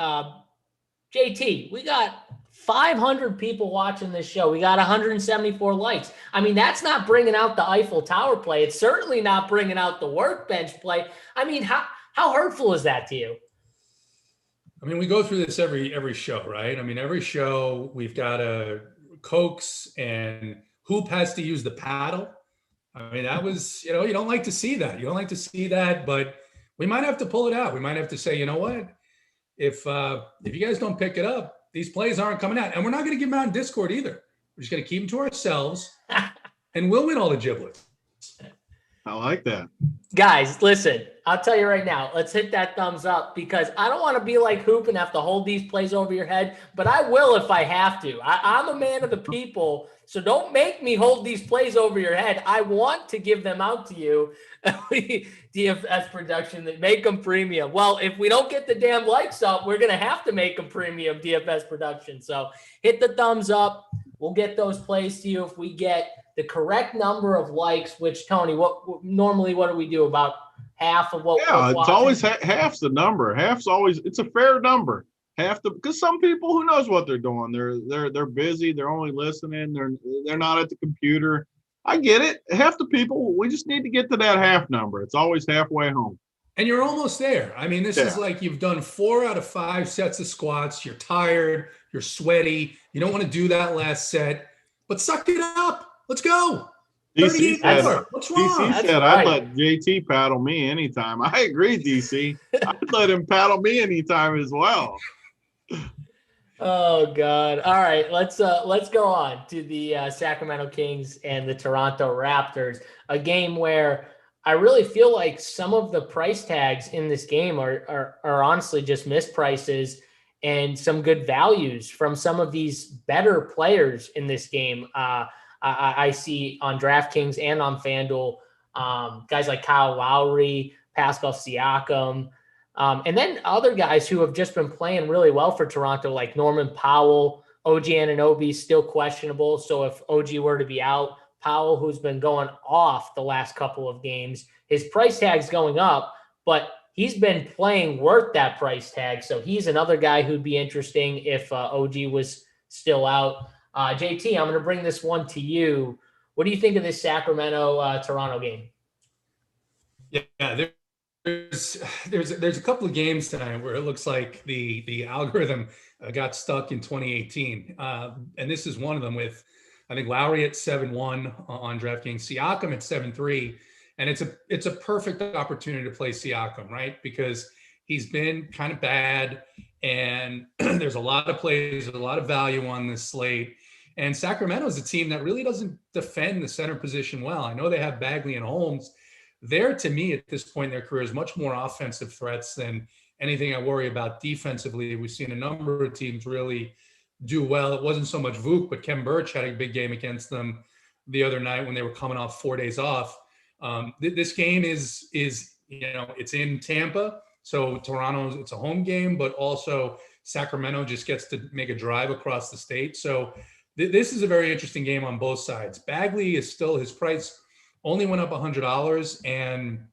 JT, we got 500 people watching this show. We got 174 likes. I mean, that's not bringing out the Eiffel Tower play. It's certainly not bringing out the workbench play. I mean, how hurtful is that to you? I mean, we go through this every show, right? I mean, every show we've got a coax and Hoop has to use the paddle. I mean, that was, you don't like to see that. You don't like to see that, but we might have to pull it out. We might have to say, you know what? If you guys don't pick it up, these plays aren't coming out. And we're not going to give them out in Discord either. We're just going to keep them to ourselves, and we'll win all the giblets. I like that. Guys, listen, I'll tell you right now, let's hit that thumbs up because I don't want to be like Hoop and have to hold these plays over your head, but I will if I have to. I'm a man of the people, so don't make me hold these plays over your head. I want to give them out to you. DFS production, that make them premium. Well, if we don't get the damn likes up, we're going to have to make them premium, DFS production. So hit the thumbs up. We'll get those plays to you if we get the correct number of likes, which, Tony, what do we do? About half of what? Yeah, it's always half's the number. Half's always, it's a fair number. Because some people, who knows what they're doing? They're busy. They're only listening. They're not at the computer. I get it. Half the people, we just need to get to that half number. It's always halfway home. And you're almost there. I mean, this is like you've done 4 out of 5 sets of squats. You're tired. You're sweaty. You don't want to do that last set, but suck it up. Let's go. DC said, what's wrong? DC said, I'd let JT paddle me anytime. I agree, DC. I'd let him paddle me anytime as well. Oh God! All right, let's go on to the Sacramento Kings and the Toronto Raptors. A game where I really feel like some of the price tags in this game are honestly just misprices and some good values from some of these better players in this game. I see on DraftKings and on FanDuel, guys like Kyle Lowry, Pascal Siakam, and then other guys who have just been playing really well for Toronto, like Norman Powell. OG Anunoby still questionable. So if OG were to be out, Powell, who's been going off the last couple of games, his price tag's going up, but he's been playing worth that price tag. So he's another guy who'd be interesting if OG was still out. JT, I'm going to bring this one to you. What do you think of this Sacramento-Toronto game? Yeah, there's a couple of games tonight where it looks like the algorithm got stuck in 2018, and this is one of them with, I think, Lowry at 7-1 on DraftKings, Siakam at 7-3, and it's a perfect opportunity to play Siakam, right? Because he's been kind of bad, and there's a lot of plays, a lot of value on this slate. And Sacramento is a team that really doesn't defend the center position well. I know they have Bagley and Holmes. They're, to me, at this point in their careers, much more offensive threats than anything I worry about defensively. We've seen a number of teams really do well. It wasn't so much Vuk, but Kem Birch had a big game against them the other night when they were coming off 4 days off. This game is it's in Tampa, so Toronto, it's a home game, but also Sacramento just gets to make a drive across the state. So this is a very interesting game on both sides. Bagley is still, his price only went up $100. And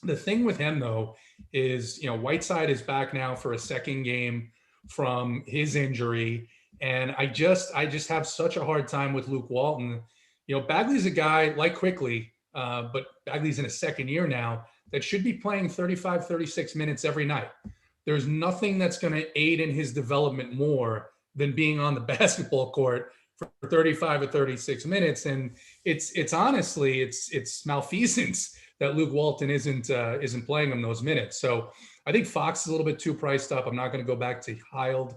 the thing with him, though, is, Whiteside is back now for a second game from his injury. And I just have such a hard time with Luke Walton. Bagley's a guy like Quickly, but Bagley's in his second year now, that should be playing 35, 36 minutes every night. There's nothing that's going to aid in his development more than being on the basketball court for 35 or 36 minutes. And it's honestly, it's malfeasance that Luke Walton isn't playing him those minutes. So I think Fox is a little bit too priced up. I'm not going to go back to Hild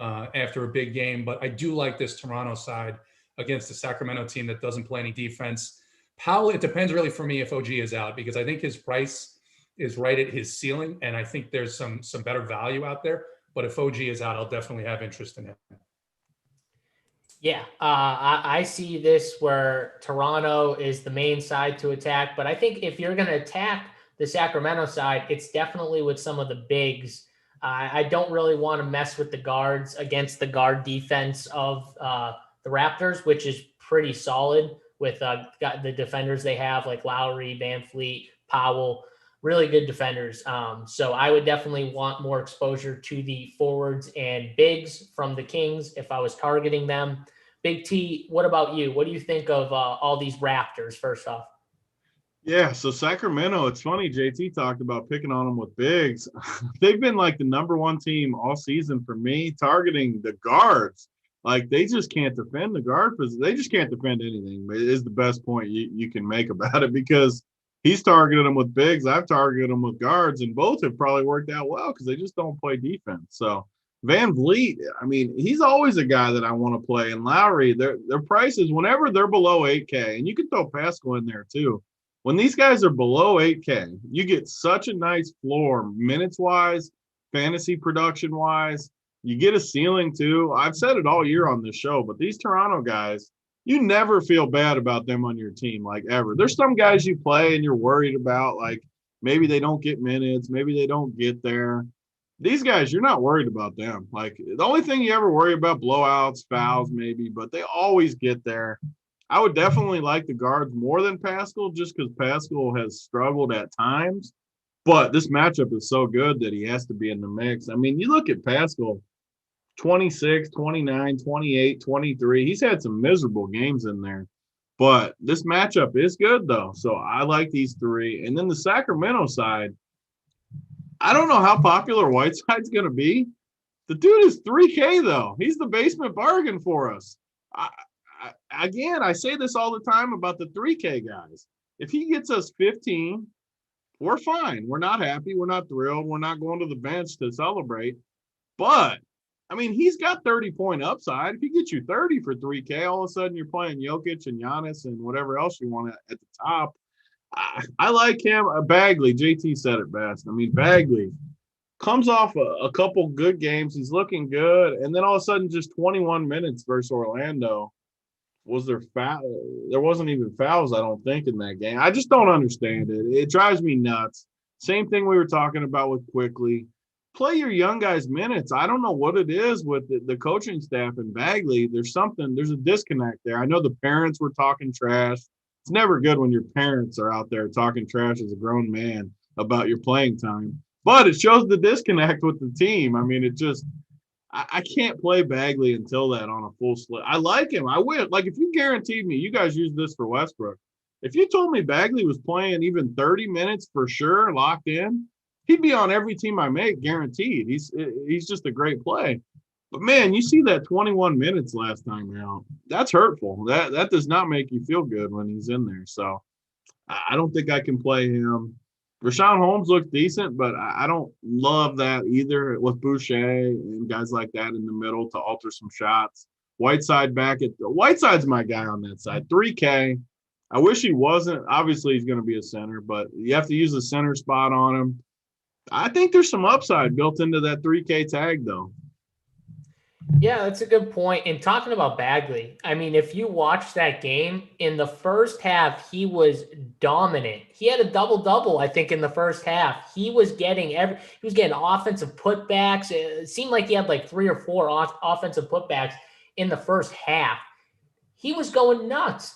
after a big game, but I do like this Toronto side against the Sacramento team that doesn't play any defense. Powell, it depends really for me if OG is out, because I think his price is right at his ceiling, and I think there's some better value out there. But if OG is out, I'll definitely have interest in him. Yeah, I see this where Toronto is the main side to attack, but I think if you're going to attack the Sacramento side, it's definitely with some of the bigs. I don't really want to mess with the guards against the guard defense of the Raptors, which is pretty solid with the defenders they have, like Lowry, Van Fleet, Powell, really good defenders. So I would definitely want more exposure to the forwards and bigs from the Kings if I was targeting them. Big T, what about you? What do you think of all these Raptors, first off? Yeah, so Sacramento, it's funny, JT talked about picking on them with bigs. They've been like the number one team all season for me, targeting the guards. Like, they just can't defend the guard position. They just can't defend anything. It is the best point you can make about it, because he's targeted them with bigs. I've targeted them with guards, and both have probably worked out well because they just don't play defense. So Van Vliet, I mean, he's always a guy that I want to play. And Lowry, their prices, whenever they're below 8K, and you can throw Pascal in there too. When these guys are below 8K, you get such a nice floor, minutes-wise, fantasy production-wise. You get a ceiling too. I've said it all year on this show, but these Toronto guys, you never feel bad about them on your team, like, ever. There's some guys you play and you're worried about, like, maybe they don't get minutes, maybe they don't get there. These guys, you're not worried about them. Like, the only thing you ever worry about, blowouts, fouls maybe, but they always get there. I would definitely like the guards more than Pascal, just because Pascal has struggled at times. But this matchup is so good that he has to be in the mix. I mean, you look at Pascal, 26, 29, 28, 23. He's had some miserable games in there. But this matchup is good, though. So I like these three. And then the Sacramento side, I don't know how popular Whiteside's going to be. The dude is 3K, though. He's the basement bargain for us. Again, I say this all the time about the 3K guys. If he gets us 15, we're fine. We're not happy. We're not thrilled. We're not going to the bench to celebrate. But, I mean, he's got 30-point upside. If he gets you 30 for 3K, all of a sudden you're playing Jokic and Giannis and whatever else you want at the top. I like him. Bagley, JT said it best. I mean, Bagley comes off a couple good games. He's looking good. And then all of a sudden just 21 minutes versus Orlando. was there foul? There wasn't even fouls, I don't think, in that game. I just don't understand it. It drives me nuts. Same thing we were talking about with Quickly. Play your young guys minutes. I don't know what it is with the coaching staff in Bagley. There's a disconnect there. I know the parents were talking trash. It's never good when your parents are out there talking trash as a grown man about your playing time. But it shows the disconnect with the team. I mean, I can't play Bagley until that on a full slate. I like him. I would. Like, if you guaranteed me, you guys use this for Westbrook. If you told me Bagley was playing even 30 minutes for sure, locked in, he'd be on every team I make, guaranteed. He's just a great play. But, man, you see that 21 minutes last time out. That's hurtful. That does not make you feel good when he's in there. So, I don't think I can play him. Rashawn Holmes looks decent, but I don't love that either with Boucher and guys like that in the middle to alter some shots. Whiteside's my guy on that side. 3K. I wish he wasn't. Obviously, he's going to be a center, but you have to use the center spot on him. I think there's some upside built into that 3K tag, though. Yeah, that's a good point. And talking about Bagley, I mean, if you watch that game, in the first half, he was dominant. He had a double-double, I think, in the first half. He was getting offensive putbacks. It seemed like he had like 3 or 4 offensive putbacks in the first half. He was going nuts.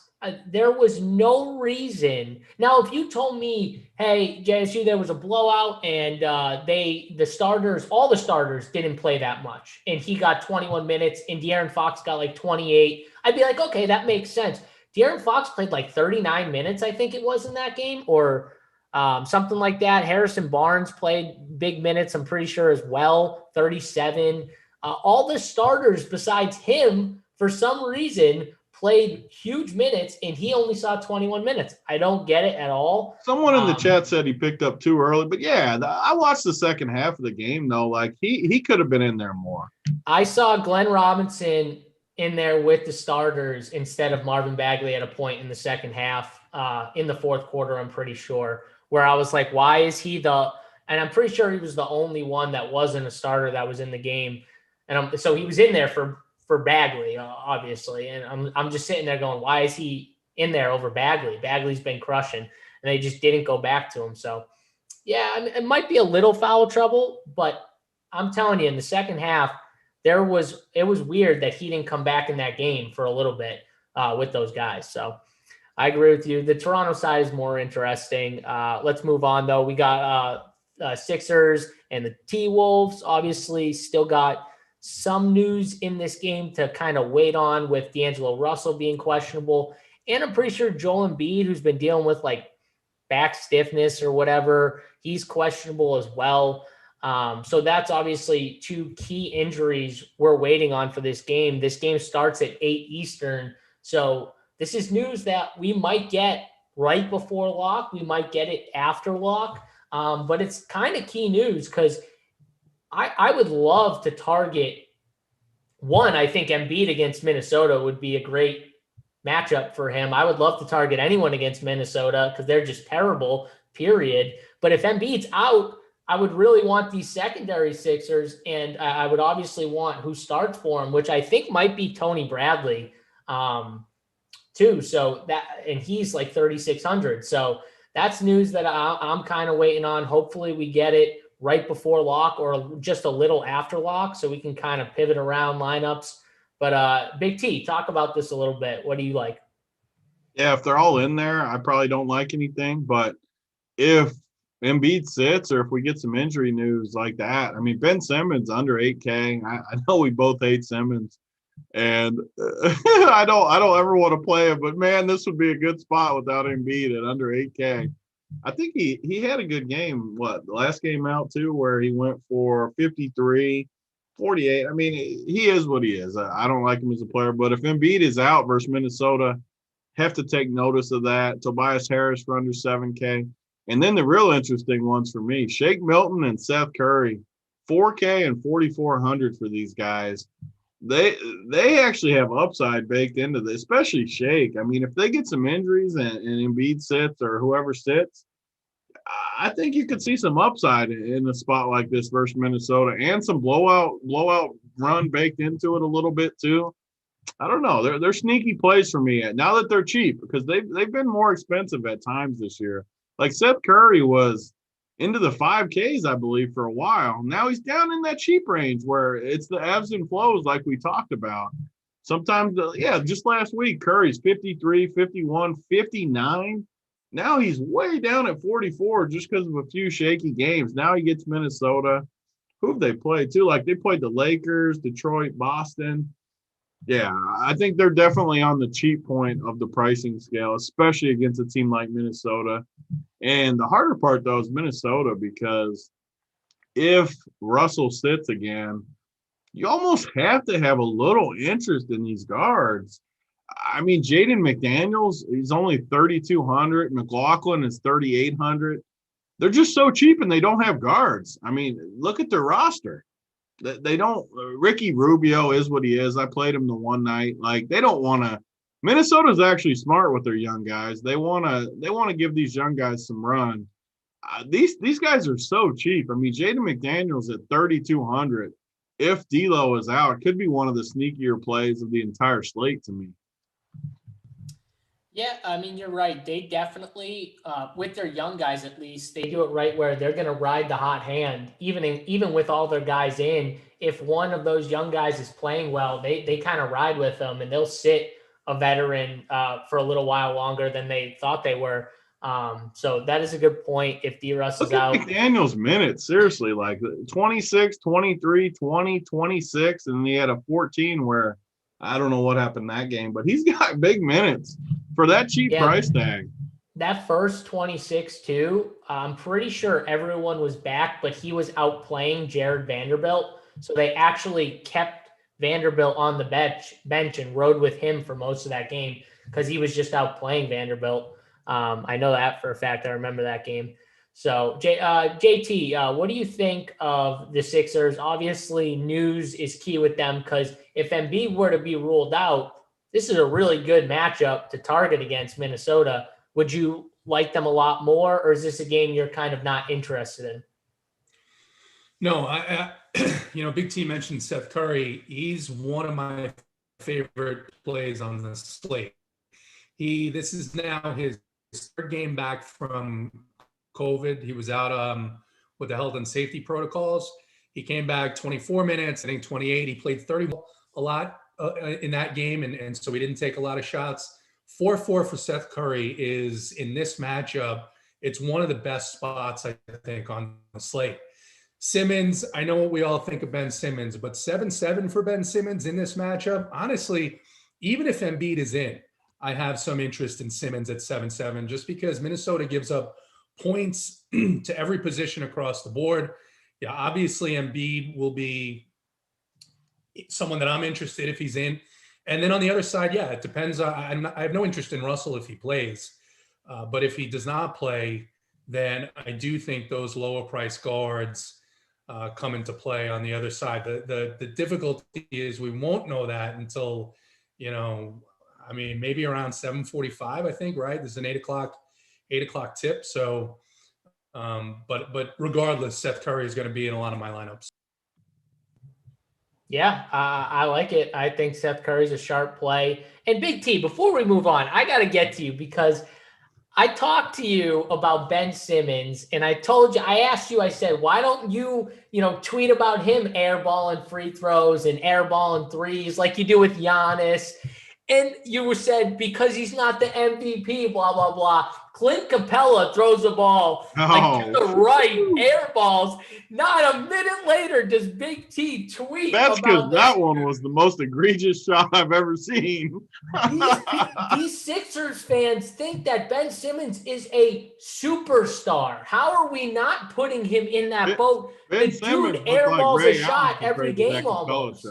There was no reason. Now, if you told me, hey, JSU, there was a blowout and all the starters didn't play that much, and he got 21 minutes and De'Aaron Fox got like 28, I'd be like, okay, that makes sense. De'Aaron Fox played like 39 minutes, I think it was, in that game, or something like that. Harrison Barnes played big minutes, I'm pretty sure, as well, 37. All the starters besides him, for some reason, played huge minutes, and he only saw 21 minutes. I don't get it at all. Someone in the chat said he picked up too early, but yeah, I watched the second half of the game, though. Like, he could have been in there more. I saw Glenn Robinson in there with the starters instead of Marvin Bagley at a point in the second half, in the fourth quarter, I'm pretty sure, where I was like, why is he and I'm pretty sure he was the only one that wasn't a starter that was in the game. And so he was in there for Bagley, obviously. And I'm just sitting there going, why is he in there over Bagley? Bagley's been crushing, and they just didn't go back to him. So, yeah, I mean, it might be a little foul trouble, but I'm telling you, in the second half, it was weird that he didn't come back in that game for a little bit with those guys. So I agree with you. The Toronto side is more interesting. Let's move on, though. We got Sixers and the T-Wolves, obviously, still got some news in this game to kind of wait on, with D'Angelo Russell being questionable. And I'm pretty sure Joel Embiid, who's been dealing with like back stiffness or whatever, he's questionable as well. So that's obviously 2 key injuries we're waiting on for this game. This game starts at 8 Eastern. So this is news that we might get right before lock. We might get it after lock. But it's kind of key news because I would love to target one. I think Embiid against Minnesota would be a great matchup for him. I would love to target anyone against Minnesota because they're just terrible, period. But if Embiid's out, I would really want these secondary Sixers, and I would obviously want who starts for him, which I think might be Tony Bradley too. So and he's like 3,600. So that's news that I'm kind of waiting on. Hopefully we get it right before lock or just a little after lock so we can kind of pivot around lineups. But Big T, talk about this a little bit. What do you like? Yeah, if they're all in there, I probably don't like anything. But if Embiid sits or if we get some injury news like that, I mean, Ben Simmons under 8K. I know we both hate Simmons, and I don't ever want to play him. But, man, this would be a good spot without Embiid at under 8K. I think he had a good game, the last game out too, where he went for 53, 48. I mean, he is what he is. I don't like him as a player, but if Embiid is out versus Minnesota, have to take notice of that. Tobias Harris for under 7K. And then the real interesting ones for me, Shake Milton and Seth Curry, 4K and 4,400 for these guys. They actually have upside baked into this, especially Shake. I mean, if they get some injuries and Embiid sits or whoever sits, I think you could see some upside in a spot like this versus Minnesota, and some blowout run baked into it a little bit too. I don't know. They're sneaky plays for me now that they're cheap because they've been more expensive at times this year. Like Seth Curry was into the 5Ks, I believe, for a while. Now he's down in that cheap range where it's the ebbs and flows like we talked about. Sometimes, just last week, Curry's 53, 51, 59. Now he's way down at 44 just because of a few shaky games. Now he gets Minnesota. Who have they played too? Like they played the Lakers, Detroit, Boston. Yeah, I think they're definitely on the cheap point of the pricing scale, especially against a team like Minnesota. And the harder part, though, is Minnesota because if Russell sits again, you almost have to have a little interest in these guards. I mean, Jaden McDaniels, he's only 3,200. McLaughlin is 3,800. They're just so cheap and they don't have guards. I mean, look at their roster. They don't. Ricky Rubio is what he is. I played him the one night. Like they don't want to. Minnesota's actually smart with their young guys. They want to give these young guys some run. These guys are so cheap. I mean, Jaden McDaniels at 3,200. If D'Lo is out, could be one of the sneakier plays of the entire slate to me. Yeah, I mean, you're right. They definitely, with their young guys at least, they do it right where they're going to ride the hot hand, even with all their guys in. If one of those young guys is playing well, they kind of ride with them, and they'll sit a veteran for a little while longer than they thought they were. So that is a good point. If D-Russ is out. Look at McDaniels' minutes, seriously, like 26, 23, 20, 26, and he had a 14 where I don't know what happened that game, but he's got big minutes for that cheap price tag. That first 26 too, I'm pretty sure everyone was back, but he was out playing Jared Vanderbilt. So they actually kept Vanderbilt on the bench and rode with him for most of that game because he was just out playing Vanderbilt. I know that for a fact. I remember that game. So JT, what do you think of the Sixers? Obviously, news is key with them because if Embiid were to be ruled out, this is a really good matchup to target against Minnesota. Would you like them a lot more, or is this a game you're kind of not interested in? No, I Big T mentioned Seth Curry. He's one of my favorite plays on the slate. This is now his third game back from COVID. He was out with the health and safety protocols. He came back 24 minutes, I think 28. He played 30 a lot in that game, and so he didn't take a lot of shots. 4-4 for Seth Curry is, in this matchup, it's one of the best spots, I think, on the slate. Simmons, I know what we all think of Ben Simmons, but 7-7 for Ben Simmons in this matchup. Honestly, even if Embiid is in, I have some interest in Simmons at 7-7 just because Minnesota gives up points to every position across the board. Yeah, obviously Embiid will be someone that I'm interested if he's in. And then on the other side, yeah, it depends. I have no interest in Russell if he plays. But if he does not play, then I do think those lower price guards come into play on the other side. The difficulty is we won't know that until, maybe around 7:45, I think, right? There's an 8 o'clock tip. So, but regardless, Seth Curry is going to be in a lot of my lineups. Yeah, I like it. I think Seth Curry's a sharp play. And Big T, before we move on, I got to get to you because I talked to you about Ben Simmons, and I asked you, I said, why don't you, tweet about him airballing free throws and airballing threes like you do with Giannis? And you said, because he's not the MVP, blah, blah, blah. Clint Capella throws the ball to the right, air balls. Not a minute later does Big T tweet. That's because that one was the most egregious shot I've ever seen. These Sixers fans think that Ben Simmons is a superstar. How are we not putting him in that boat? Ben The dude airballs a shot every game almost.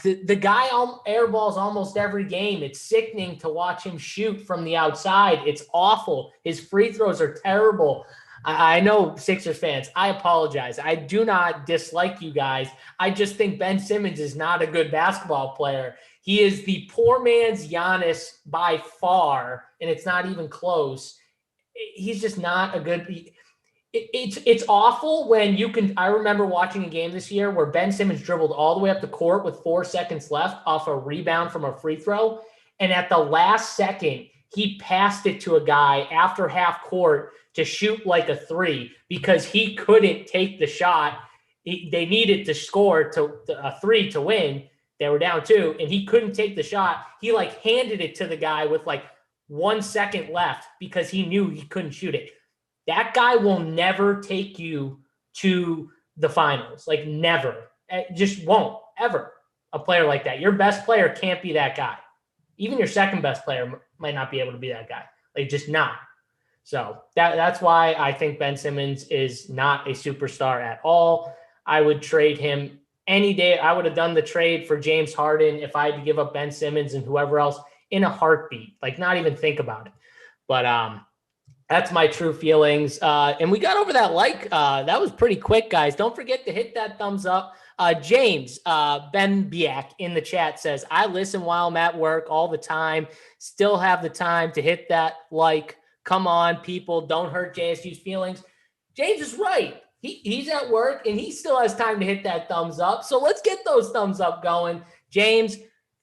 The guy airballs almost every game. It's sickening to watch him shoot from the outside. It's awful. His free throws are terrible. I know Sixers fans, I apologize. I do not dislike you guys. I just think Ben Simmons is not a good basketball player. He is the poor man's Giannis by far, and it's not even close. He's just not a good It's awful when you can. I remember watching a game this year where Ben Simmons dribbled all the way up the court with 4 seconds left off a rebound from a free throw. And at the last second, he passed it to a guy after half court to shoot like a 3 because he couldn't take the shot. They needed to score to a 3 to win. They were down 2 and he couldn't take the shot. He like handed it to the guy with like 1 second left because he knew he couldn't shoot it. That guy will never take you to the finals. Like never. It just won't ever. A player like that. Your best player can't be that guy. Even your second best player might not be able to be that guy. Like just not. So that's why I think Ben Simmons is not a superstar at all. I would trade him any day. I would have done the trade for James Harden if I had to give up Ben Simmons and whoever else in a heartbeat. Like not even think about it. But that's my true feelings. And we got over that that was pretty quick, guys. Don't forget to hit that thumbs up. James Ben Biak in the chat says, I listen while I'm at work all the time. Still have the time to hit that like. Come on, people. Don't hurt JSU's feelings. James is right. He's at work, and he still has time to hit that thumbs up. So let's get those thumbs up going. James,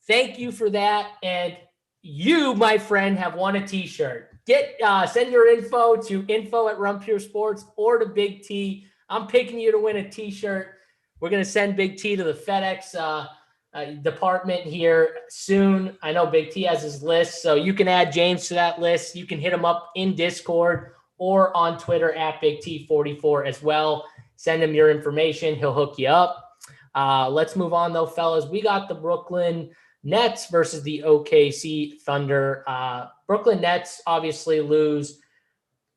thank you for that. And you, my friend, have won a T-shirt. Send your info to info@Run Pure Sports or to BigT. I'm picking you to win a T-shirt. We're going to send BigT to the FedEx department here soon. I know BigT has his list, so you can add James to that list. You can hit him up in Discord or on Twitter at BigT44 as well. Send him your information. He'll hook you up. Let's move on, though, fellas. We got the Brooklyn Nets versus the OKC Thunder. Brooklyn Nets obviously lose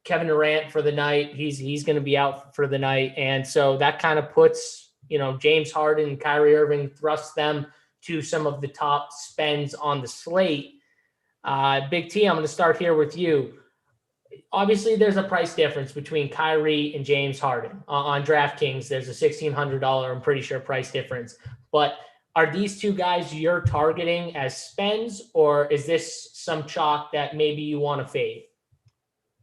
Kevin Durant for the night. He's going to be out for the night, and so that kind of puts James Harden and Kyrie Irving, thrusts them to some of the top spends on the slate. Big T, I'm going to start here with you. Obviously, there's a price difference between Kyrie and James Harden. On DraftKings, there's a $1,600, I'm pretty sure, price difference. But are these two guys you're targeting as spends, or is this some chalk that maybe you want to fade?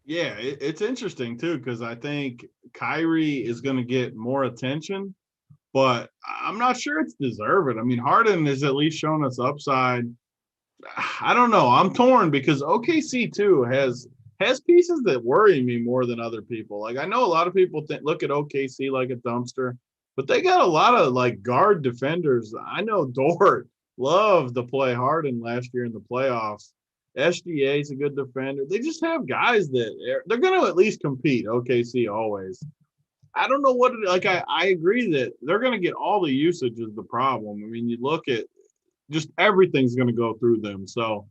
Yeah, it's interesting, too, because I think Kyrie is going to get more attention, but I'm not sure it's deserved. I mean, Harden has at least shown us upside. I don't know. I'm torn because OKC, too, has pieces that worry me more than other people. Like, I know a lot of people look at OKC like a dumpster, but they got a lot of, like, guard defenders. I know Dort loved to play Harden last year in the playoffs. SGA is a good defender. They just have guys that they're going to at least compete, OKC always. I don't know what I agree that they're going to get all the usage is the problem. I mean, you look at just everything's going to go through them. So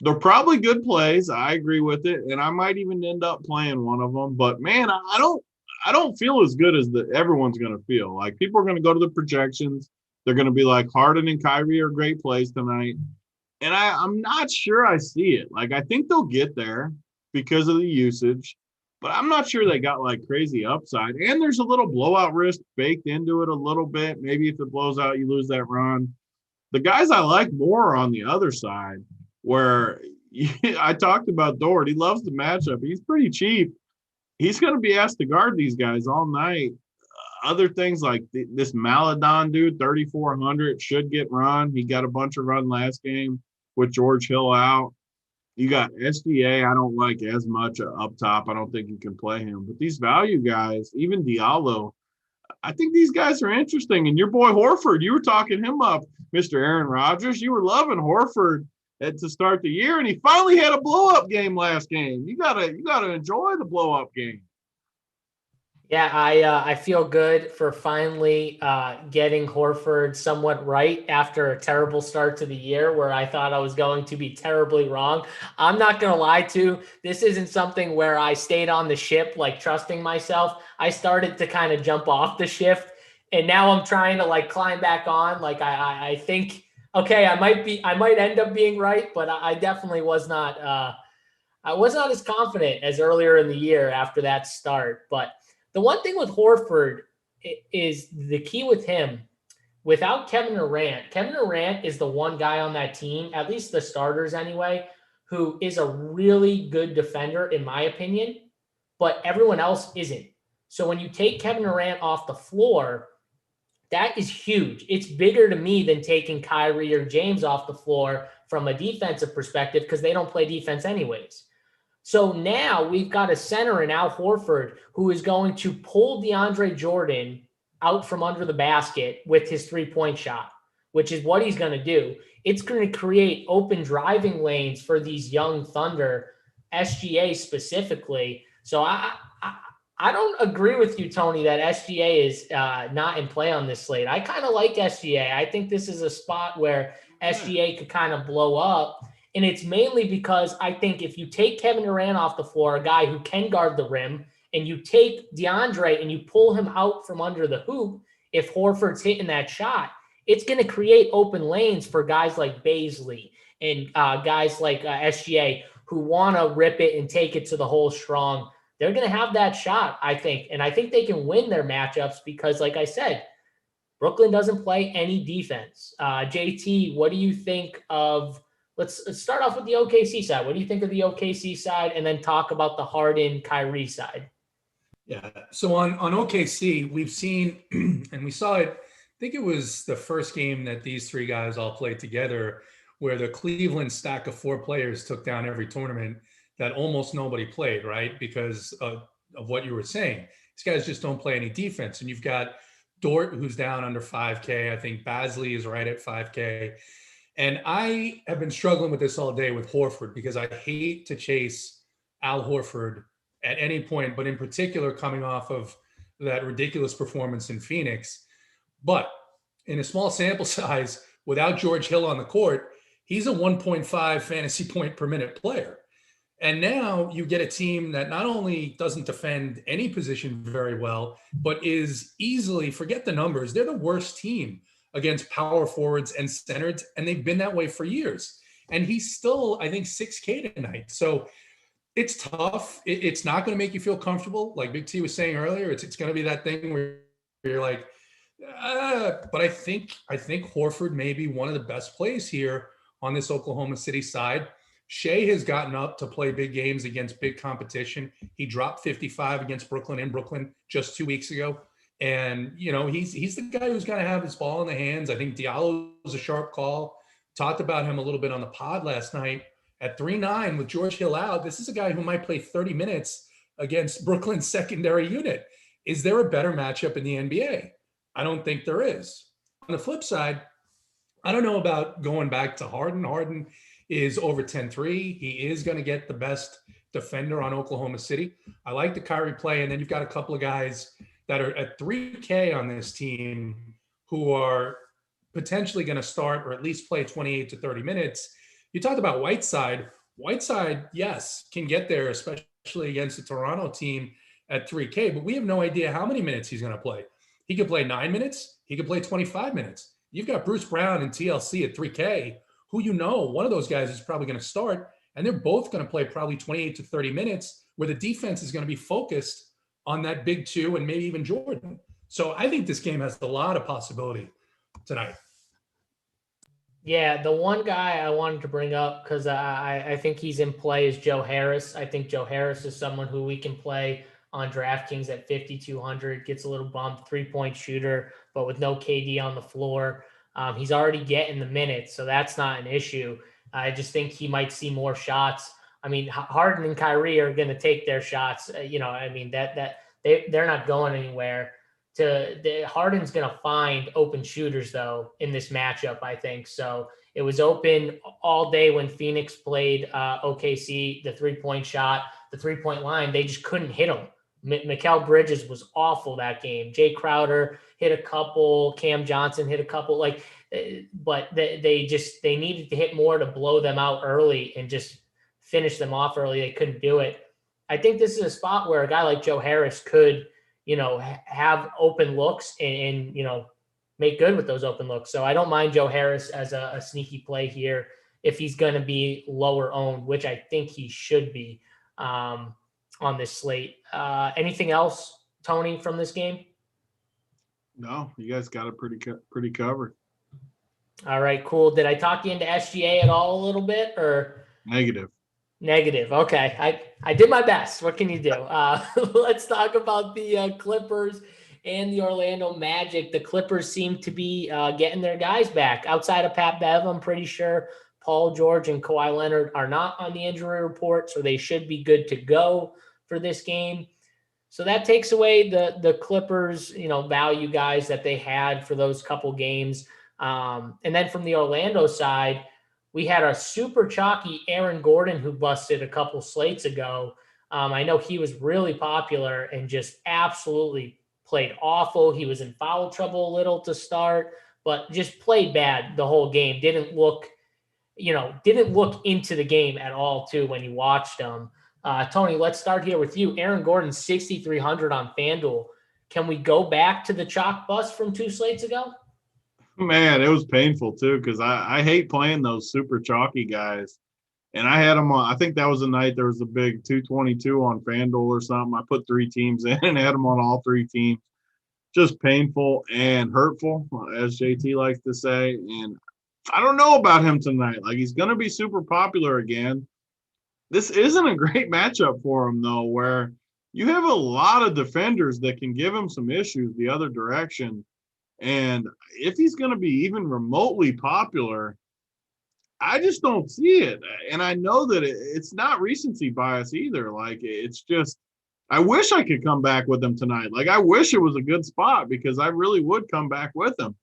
they're probably good plays. I agree with it. And I might even end up playing one of them. But, man, I don't feel as good as everyone's going to feel. Like, people are going to go to the projections. They're going to be like, Harden and Kyrie are great plays tonight. And I'm not sure I see it. Like, I think they'll get there because of the usage. But I'm not sure they got, like, crazy upside. And there's a little blowout risk baked into it a little bit. Maybe if it blows out, you lose that run. The guys I like more are on the other side, where I talked about Dort. He loves the matchup. He's pretty cheap. He's going to be asked to guard these guys all night. Other things like this Maladon dude, 3,400, should get run. He got a bunch of run last game with George Hill out. You got SDA, I don't like as much up top. I don't think you can play him. But these value guys, even Diallo, I think these guys are interesting. And your boy Horford, you were talking him up, Mr. Aaron Rodgers. You were loving Horford to start the year, and he finally had a blow-up game last game. You gotta enjoy the blow-up game. Yeah, I feel good for finally getting Horford somewhat right after a terrible start to the year where I thought I was going to be terribly wrong. I'm not going to lie to, this isn't something where I stayed on the ship, like trusting myself. I started to kind of jump off the ship, and now I'm trying to like climb back on. Like I think, okay, I might end up being right, but I definitely was not, I was not as confident as earlier in the year after that start. But the one thing with Horford is the key with him, without Kevin Durant is the one guy on that team, at least the starters anyway, who is a really good defender, in my opinion, but everyone else isn't. So when you take Kevin Durant off the floor, that is huge. It's bigger to me than taking Kyrie or James off the floor from a defensive perspective because they don't play defense anyways. So now we've got a center in Al Horford who is going to pull DeAndre Jordan out from under the basket with his three-point shot, which is what he's going to do. It's going to create open driving lanes for these young Thunder, SGA specifically. So I don't agree with you, Tony, that SGA is not in play on this slate. I kind of like SGA. I think this is a spot where SGA could kind of blow up. And it's mainly because I think if you take Kevin Durant off the floor, a guy who can guard the rim, and you take DeAndre and you pull him out from under the hoop, if Horford's hitting that shot, it's going to create open lanes for guys like Baisley and guys like SGA who want to rip it and take it to the hole strong. They're going to have that shot, I think. And I think they can win their matchups because, like I said, Brooklyn doesn't play any defense. JT, what do you think of – let's start off with the OKC side. What do you think of the OKC side and then talk about the Harden, Kyrie side? Yeah. So on OKC, we've seen, and we saw it, I think it was the first game that these three guys all played together where the Cleveland stack of four players took down every tournament that almost nobody played, right? Because of what you were saying. These guys just don't play any defense. And you've got Dort, who's down under 5K. I think Baisley is right at 5K. And I have been struggling with this all day with Horford because I hate to chase Al Horford at any point, but in particular coming off of that ridiculous performance in Phoenix. But in a small sample size, without George Hill on the court, he's a 1.5 fantasy point per minute player. And now you get a team that not only doesn't defend any position very well, but is easily, forget the numbers, they're the worst team against power forwards and centers, and they've been that way for years. And he's still, I think, 6K tonight. So it's tough. It's not going to make you feel comfortable. Like Big T was saying earlier, it's going to be that thing where you're like, but I think Horford may be one of the best plays here on this Oklahoma City side. Shea has gotten up to play big games against big competition. He dropped 55 against Brooklyn in Brooklyn just 2 weeks ago. And, you know, he's the guy who's going to have his ball in the hands. I think Diallo was a sharp call. Talked about him a little bit on the pod last night. At 3-9 with George Hill out, this is a guy who might play 30 minutes against Brooklyn's secondary unit. Is there a better matchup in the NBA? I don't think there is. On the flip side, I don't know about going back to Harden. Harden is over 10-3. He is going to get the best defender on Oklahoma City. I like the Kyrie play. And then you've got a couple of guys that are at 3K on this team who are potentially going to start or at least play 28 to 30 minutes. You talked about Whiteside. Whiteside, yes, can get there, especially against the Toronto team at 3K, but we have no idea how many minutes he's going to play. He could play 9 minutes. He could play 25 minutes. You've got Bruce Brown and TLC at 3K, who one of those guys is probably going to start, and they're both going to play probably 28 to 30 minutes where the defense is going to be focused on that big two and maybe even Jordan. So I think this game has a lot of possibility tonight. Yeah, the one guy I wanted to bring up because I think he's in play is Joe Harris. I think Joe Harris is someone who we can play on DraftKings at 5,200, gets a little bumped, three-point shooter, but with no KD on the floor. He's already getting the minutes, so that's not an issue. I just think he might see more shots. I mean, Harden and Kyrie are going to take their shots. I mean, they're not going anywhere. Harden's going to find open shooters, though, in this matchup, I think. So it was open all day when Phoenix played OKC, the three-point shot, the three-point line. They just couldn't hit them. Mikal Bridges was awful that game. Jay Crowder hit a couple. Cam Johnson hit a couple. But they needed to hit more to blow them out early and just finish them off early. They couldn't do it. I think this is a spot where a guy like Joe Harris could – have open looks and make good with those open looks. So I don't mind Joe Harris as a sneaky play here if he's going to be lower owned, which I think he should be on this slate. Anything else, Tony, from this game? No, you guys got it pretty covered. All right, cool. Did I talk you into SGA at all a little bit or? Negative. Negative. Okay. I did my best. What can you do? Let's talk about the Clippers and the Orlando Magic. The Clippers seem to be getting their guys back. Outside of Pat Bev, I'm pretty sure Paul George and Kawhi Leonard are not on the injury report, so they should be good to go for this game. So that takes away the Clippers, value guys that they had for those couple games. And then from the Orlando side, we had a super chalky Aaron Gordon who busted a couple slates ago. I know he was really popular and just absolutely played awful. He was in foul trouble a little to start, but just played bad the whole game. Didn't look into the game at all too when you watched him. Tony, let's start here with you. Aaron Gordon, 6,300 on FanDuel. Can we go back to the chalk bust from 2 slates ago? Man, it was painful too because I hate playing those super chalky guys. And I had them on, I think that was the night there was a big 222 on FanDuel or something. I put 3 teams in and had them on all 3 teams. Just painful and hurtful, as JT likes to say. And I don't know about him tonight. Like, he's going to be super popular again. This isn't a great matchup for him, though, where you have a lot of defenders that can give him some issues the other direction. And if he's going to be even remotely popular, I just don't see it. And I know that it's not recency bias either. Like, it's just, I wish I could come back with him tonight. Like, I wish it was a good spot because I really would come back with him.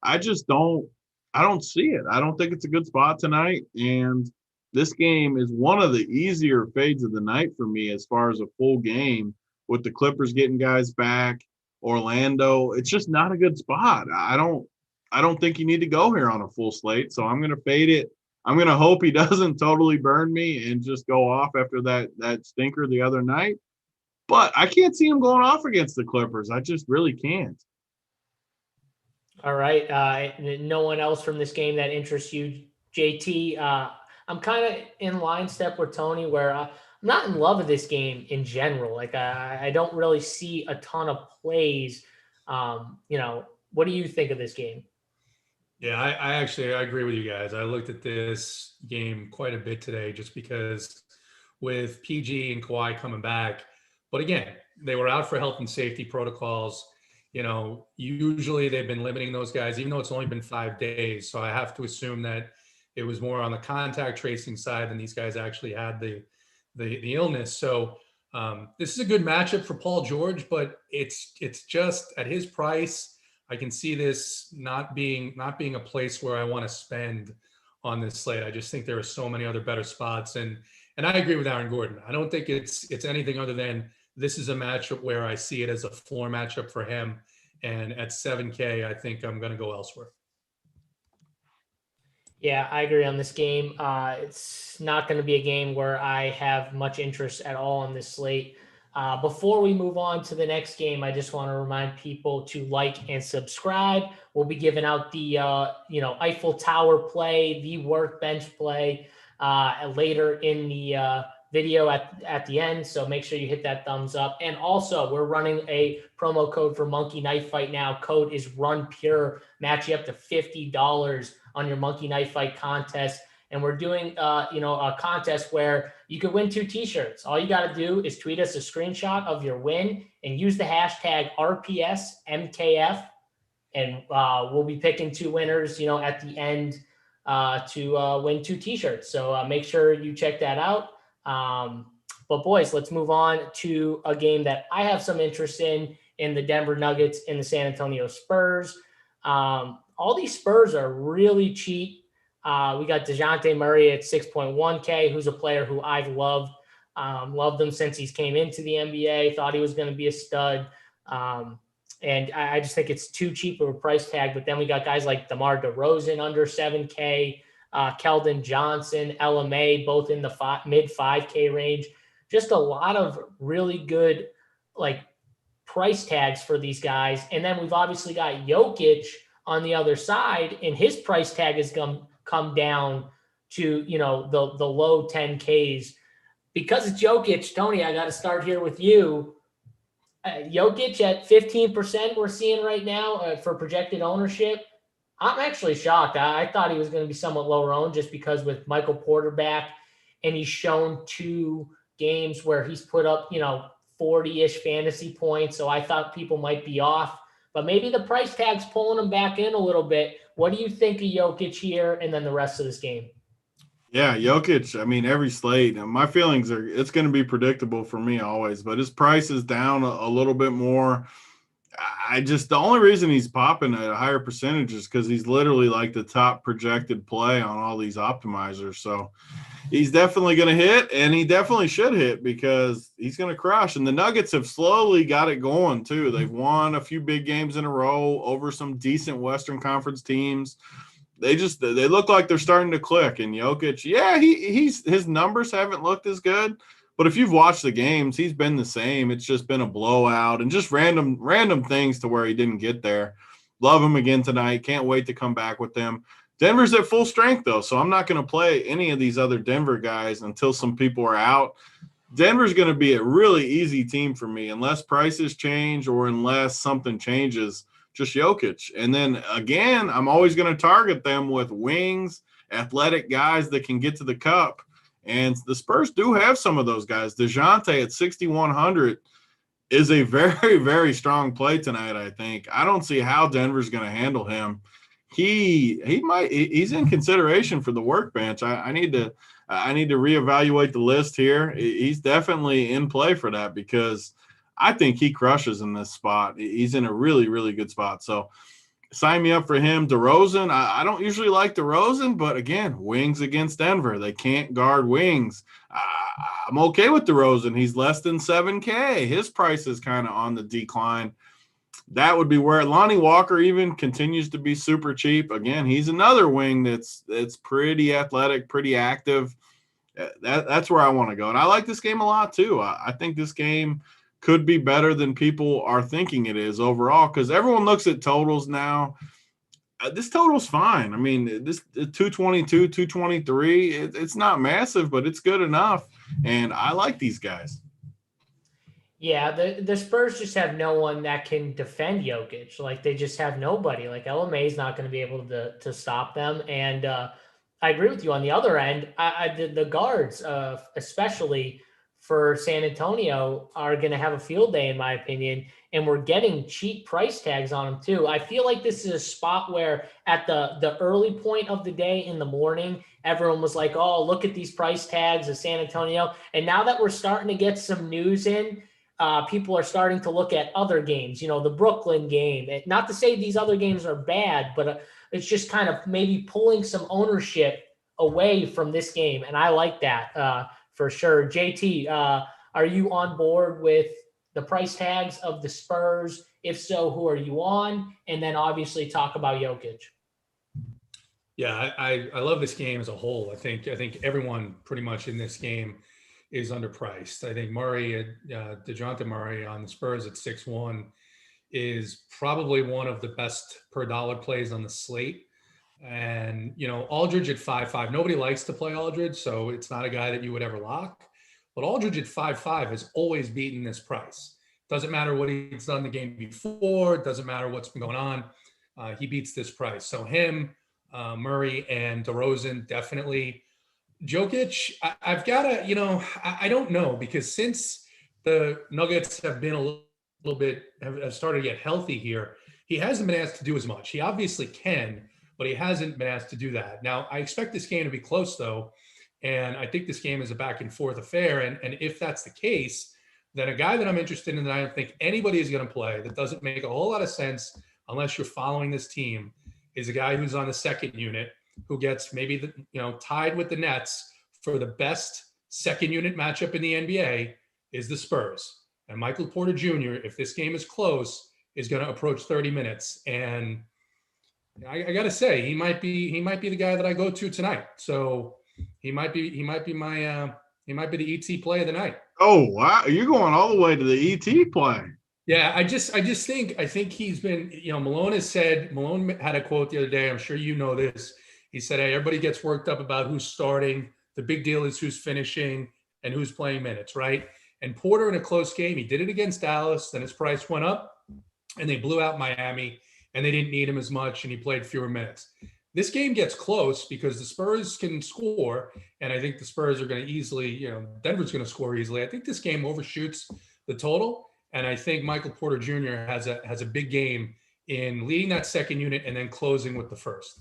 I don't see it. I don't think it's a good spot tonight. And this game is one of the easier fades of the night for me as far as a full game with the Clippers getting guys back. Orlando, it's just not a good spot. I don't think you need to go here on a full slate. So I'm going to fade it. I'm going to hope he doesn't totally burn me and just go off after that stinker the other night. But I can't see him going off against the Clippers. I just really can't. All right. No one else from this game that interests you, JT. I'm kind of in line step with Tony where I'm not in love with this game in general. Like I don't really see a ton of plays. What do you think of this game? Yeah, I agree with you guys. I looked at this game quite a bit today just because with PG and Kawhi coming back. But again, they were out for health and safety protocols. Usually they've been limiting those guys, even though it's only been 5 days. So I have to assume that it was more on the contact tracing side than these guys actually had the illness. So this is a good matchup for Paul George, but it's just at his price. I can see this not being a place where I want to spend on this slate. I just think there are so many other better spots, and I agree with Aaron Gordon. I don't think it's anything other than this is a matchup where I see it as a floor matchup for him. And at 7K, I think I'm going to go elsewhere. Yeah, I agree on this game. It's not going to be a game where I have much interest at all on this slate. Before we move on to the next game, I just want to remind people to like and subscribe. We'll be giving out the Eiffel Tower play, the workbench play later in the video at the end. So make sure you hit that thumbs up. And also, we're running a promo code for Monkey Knife Fight now. Code is RunPure. Match you up to $50 on your Monkey Knife Fight contest. And we're doing, a contest where you can win 2 t-shirts. All you got to do is tweet us a screenshot of your win and use the hashtag RPSMKF. And we'll be picking 2 winners, at the end to win 2 t-shirts. So make sure you check that out. But boys, let's move on to a game that I have some interest in the Denver Nuggets and the San Antonio Spurs. All these Spurs are really cheap. We got DeJounte Murray at 6.1K, who's a player who I've loved him since he's came into the NBA, thought he was going to be a stud. And I just think it's too cheap of a price tag. But then we got guys like DeMar DeRozan under 7K, Keldon Johnson, LMA, both in the mid 5K range. Just a lot of really good price tags for these guys. And then we've obviously got Jokic on the other side, and his price tag has come down to the low 10Ks. Because it's Jokic, Tony, I got to start here with you. Jokic at 15% we're seeing right now for projected ownership. I'm actually shocked. I thought he was going to be somewhat lower owned just because with Michael Porter back and he's shown 2 games where he's put up, 40-ish fantasy points. So I thought people might be off, but maybe the price tag's pulling him back in a little bit. What do you think of Jokic here and then the rest of this game? Yeah, Jokic, I mean, every slate, and my feelings are it's going to be predictable for me always, but his price is down a little bit more. The only reason he's popping at a higher percentage is because he's literally like the top projected play on all these optimizers. So he's definitely going to hit, and he definitely should hit because he's going to crush. And the Nuggets have slowly got it going too. They've won a few big games in a row over some decent Western Conference teams. They look like they're starting to click. And Jokic, yeah, his numbers haven't looked as good, but if you've watched the games, he's been the same. It's just been a blowout and just random things to where he didn't get there. Love him again tonight. Can't wait to come back with them. Denver's at full strength though, so I'm not going to play any of these other Denver guys until some people are out. Denver's going to be a really easy team for me unless prices change or unless something changes. Just Jokic. And then again, I'm always going to target them with wings, athletic guys that can get to the cup. And the Spurs do have some of those guys. DeJounte at 6,100 is a very, very strong play tonight, I think. I don't see how Denver's going to handle him. He's in consideration for the workbench. I need to reevaluate the list here. He's definitely in play for that because I think he crushes in this spot. He's in a really, really good spot. So sign me up for him. DeRozan, I don't usually like DeRozan, but again, wings against Denver. They can't guard wings. I'm okay with DeRozan. He's less than 7K. His price is kind of on the decline. That would be where Lonnie Walker even continues to be super cheap. Again, he's another wing that's pretty athletic, pretty active. That's where I want to go. And I like this game a lot too. I think this game could be better than people are thinking it is overall because everyone looks at totals now. This total's fine. I mean, this 222, 223, it's not massive, but it's good enough. And I like these guys. Yeah, the Spurs just have no one that can defend Jokic. Like, they just have nobody. Like, LMA is not going to be able to stop them. And I agree with you on the other end. The guards, especially for San Antonio, are going to have a field day, in my opinion. And we're getting cheap price tags on them, too. I feel like this is a spot where at the early point of the day in the morning, everyone was like, oh, look at these price tags of San Antonio. And now that we're starting to get some news in, people are starting to look at other games, the Brooklyn game. Not to say these other games are bad, but it's just kind of maybe pulling some ownership away from this game. And I like that for sure. JT, are you on board with the price tags of the Spurs? If so, who are you on? And then obviously talk about Jokic. Yeah, I love this game as a whole. I think everyone pretty much in this game is underpriced. I think DeJounte Murray on the Spurs at 6-1 is probably one of the best per dollar plays on the slate. And, Aldridge at 5.5, nobody likes to play Aldridge, so it's not a guy that you would ever lock. But Aldridge at 5.5 has always beaten this price. Doesn't matter what he's done the game before. Doesn't matter what's been going on. He beats this price. So him, Murray, and DeRozan definitely. Jokic, I've got to, I don't know, because since the Nuggets have been a little bit, have started to get healthy here, he hasn't been asked to do as much. He obviously can, but he hasn't been asked to do that. Now, I expect this game to be close, though, and I think this game is a back-and-forth affair, and if that's the case, then a guy that I'm interested in that I don't think anybody is going to play, that doesn't make a whole lot of sense unless you're following this team, is a guy who's on the second unit, who gets maybe tied with the Nets for the best second unit matchup in the NBA is the Spurs. And Michael Porter Jr., if this game is close, is going to approach 30 minutes. And I got to say, he might be the guy that I go to tonight. So he might be the ET play of the night. Oh wow, you're going all the way to the ET play. Yeah, I think he's been, Malone had a quote the other day. I'm sure you know this. He said, hey, everybody gets worked up about who's starting. The big deal is who's finishing and who's playing minutes, right? And Porter in a close game, he did it against Dallas, then his price went up, and they blew out Miami, and they didn't need him as much, and he played fewer minutes. this game gets close because the Spurs can score, and I think the Spurs are going to easily, Denver's going to score easily. I think this game overshoots the total, and I think Michael Porter Jr. has a big game in leading that second unit and then closing with the first.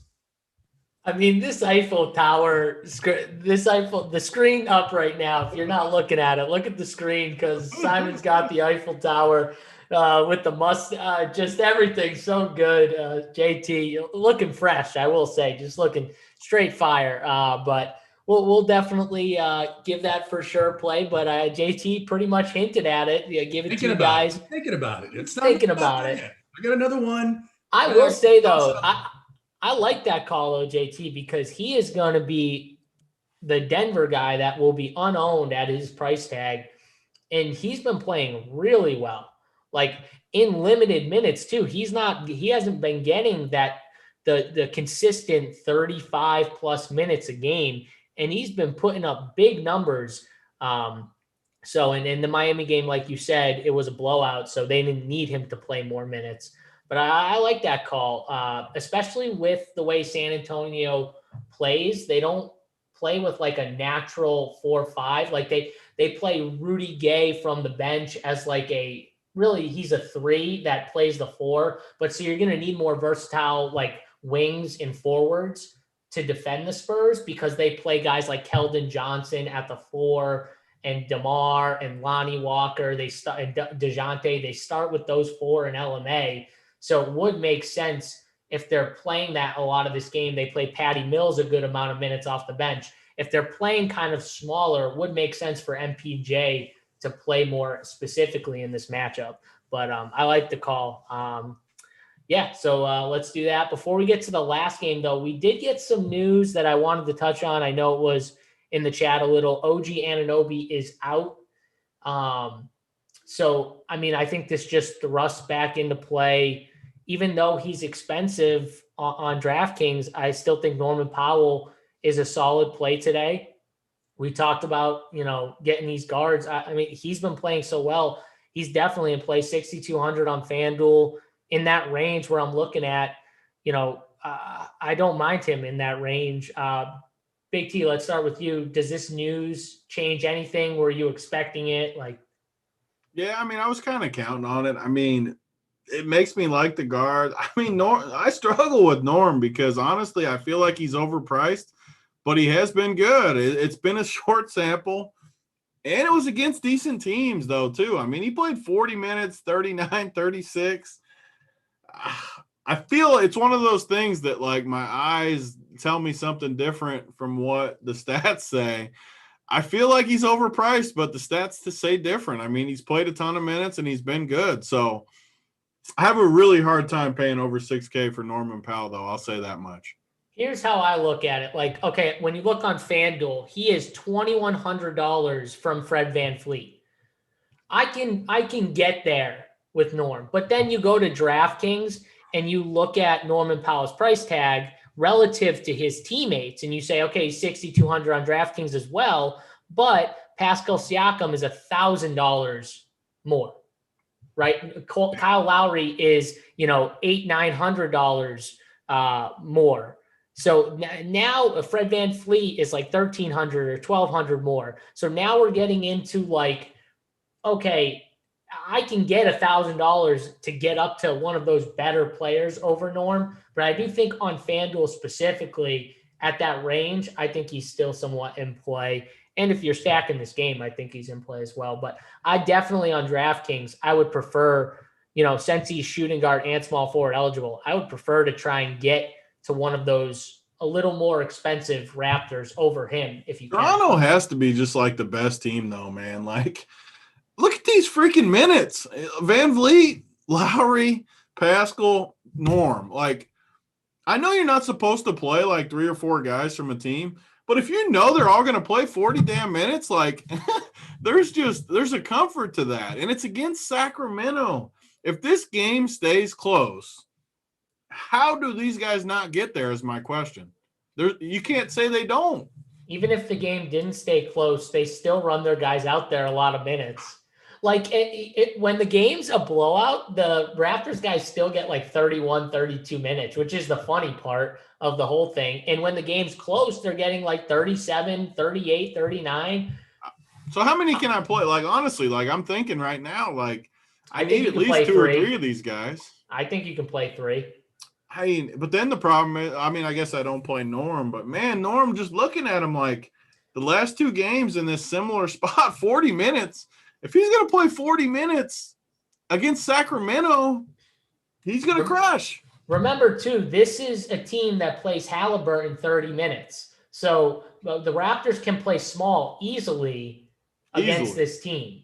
I mean, this Eiffel Tower, the screen up right now. If you're not looking at it, look at the screen because Simon's got the Eiffel Tower with the just everything so good. JT looking fresh, I will say, just looking straight fire. But we'll definitely give that for sure play. But JT pretty much hinted at it. Give it to you guys. Thinking about it. It's not thinking about it. I got another one. I will say though, I like that call, JT, because he is going to be the Denver guy that will be unowned at his price tag. And he's been playing really well, like in limited minutes too. He hasn't been getting the consistent 35 plus minutes a game. And he's been putting up big numbers. So in the Miami game, like you said, it was a blowout. So they didn't need him to play more minutes. But I like that call, especially with the way San Antonio plays. They don't play with like a natural 4-5. Like they play Rudy Gay from the bench as like he's a 3 that plays the 4. But so you're going to need more versatile like wings and forwards to defend the Spurs because they play guys like Keldon Johnson at the 4 and DeMar and Lonnie Walker. And DeJounte. They start with those 4 in LMA. So it would make sense if they're playing that a lot of this game. They play Patty Mills a good amount of minutes off the bench. If they're playing kind of smaller, it would make sense for MPJ to play more specifically in this matchup. But I like the call. So let's do that. Before we get to the last game, though, we did get some news that I wanted to touch on. I know it was in the chat a little. OG Anunoby is out. So, I mean, I think this just thrusts back into play. Even though he's expensive on DraftKings, I still think Norman Powell is a solid play today. We talked about, getting these guards. I mean, he's been playing so well. He's definitely in play 6,200 on FanDuel in that range where I'm looking at, I don't mind him in that range. Big T, let's start with you. Does this news change anything? Were you expecting it? Yeah, I mean, I was kind of counting on it. I mean, it makes me like the guard. I mean, I struggle with Norm because honestly, I feel like he's overpriced, but he has been good. It's been a short sample, and it was against decent teams though, too. I mean, he played 40 minutes, 39, 36. I feel it's one of those things that like my eyes tell me something different from what the stats say. I feel like he's overpriced, but the stats to say different. I mean, he's played a ton of minutes and he's been good. So I have a really hard time paying over $6K for Norman Powell, though. I'll say that much. Here's how I look at it. Like, okay, when you look on FanDuel, he is $2,100 from Fred VanVleet. I can get there with Norm, but then you go to DraftKings and you look at Norman Powell's price tag relative to his teammates, and you say, okay, he's 6,200 on DraftKings as well, but Pascal Siakam is $1,000 more, right? Kyle Lowry is, $800-900 more. So now Fred VanVleet is like 1,300 or 1,200 more. So now we're getting into like, okay, I can get $1,000 to get up to one of those better players over Norm, but I do think on FanDuel specifically at that range, I think he's still somewhat in play. And if you're stacking this game, I think he's in play as well. But I definitely on DraftKings, I would prefer, since he's shooting guard and small forward eligible, I would prefer to try and get to one of those a little more expensive Raptors over him if you can. Toronto has to be just like the best team though, man. Like, look at these freaking minutes. VanVleet, Lowry, Pascal, Norm. Like, I know you're not supposed to play like 3 or 4 guys from a team, but if you know they're all going to play 40 damn minutes, like there's a comfort to that. And it's against Sacramento. If this game stays close, how do these guys not get there is my question. You can't say they don't. Even if the game didn't stay close, they still run their guys out there a lot of minutes. Like when the game's a blowout, the Raptors guys still get like 31, 32 minutes, which is the funny part of the whole thing. And when the game's close, they're getting like 37, 38, 39. So how many can I play? Like, honestly, like I'm thinking right now, like I think need you at can least play 2 or three. 3 of these guys. I think you can play 3. I mean, but then the problem is, I mean, I guess I don't play Norm, but man, Norm, just looking at him like the last 2 games in this similar spot, 40 minutes. If he's going to play 40 minutes against Sacramento, he's going to crush. Remember, too, this is a team that plays Halliburton 30 minutes. So the Raptors can play small easily against this team.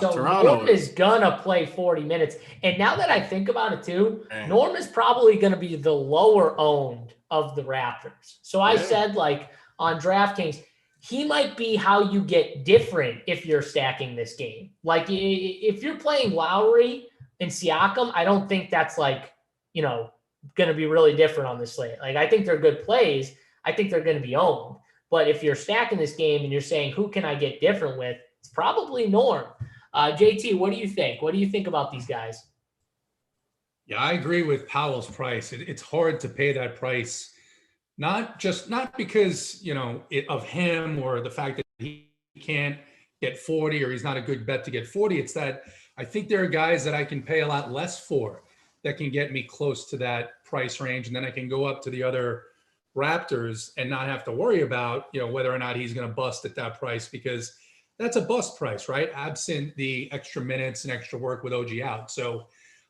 So Toronto Norm is going to play 40 minutes. And now that I think about it, too, Norm is probably going to be the lower owned of the Raptors. So I said, like, on DraftKings, he might be how you get different if you're stacking this game. Like, if you're playing Lowry and Siakam, I don't think that's, like, you know, going to be really different on this slate. Like, I think they're good plays. I think they're going to be owned. But if you're stacking this game and you're saying, who can I get different with? It's probably Norm. JT, what do you think? What do you think about these guys? Yeah, I agree with Powell's price. It's hard to pay that price, not because, you know, of him or the fact that he can't get 40 or he's not a good bet to get 40. It's that I think there are guys that I can pay a lot less for that can get me close to that price range. And then I can go up to the other Raptors and not have to worry about, you know, whether or not he's going to bust at that price, because that's a bust price, right? Absent the extra minutes and extra work with OG out. So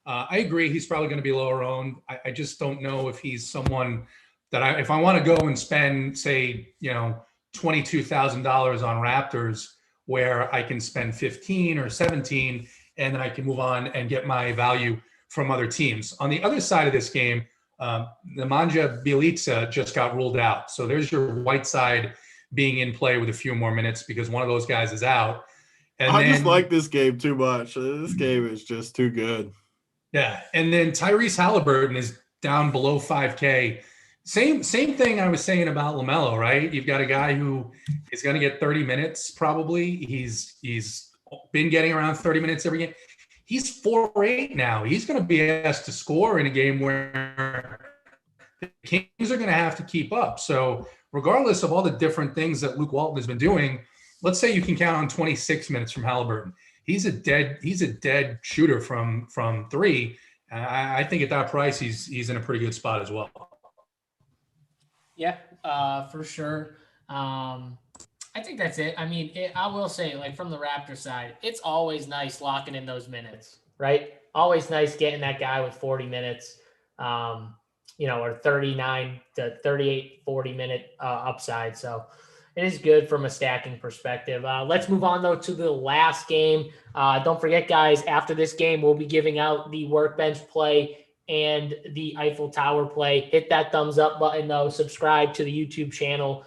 I agree. He's probably going to be lower owned. I just don't know if he's someone that if I want to go and spend, say, you know, $22,000 on Raptors, where I can spend 15 or 17, and then I can move on and get my value from other teams. On the other side of this game, Nemanja Bjelica just got ruled out. So there's your Whiteside being in play with a few more minutes because one of those guys is out. And I just like this game too much. This game is just too good. Yeah. And then Tyreese Halliburton is down below 5K. Same thing I was saying about LaMelo, right? You've got a guy who is going to get 30 minutes probably. He's been getting around 30 minutes every game. He's 4-8 now. He's going to be asked to score in a game where the Kings are going to have to keep up. So regardless of all the different things that Luke Walton has been doing, let's say you can count on 26 minutes from Halliburton. He's a dead shooter from 3. I think at that price, he's in a pretty good spot as well. Yeah, for sure. I think that's it. I mean, I will say, like, from the Raptor side, it's always nice locking in those minutes, right? Always nice getting that guy with 40 minutes, you know, or 39 to 38, 40-minute upside. So it is good from a stacking perspective. Let's move on, though, to the last game. Don't forget, guys, after this game, we'll be giving out the workbench play and the Eiffel Tower play. Hit that thumbs up button, though. Subscribe to the YouTube channel.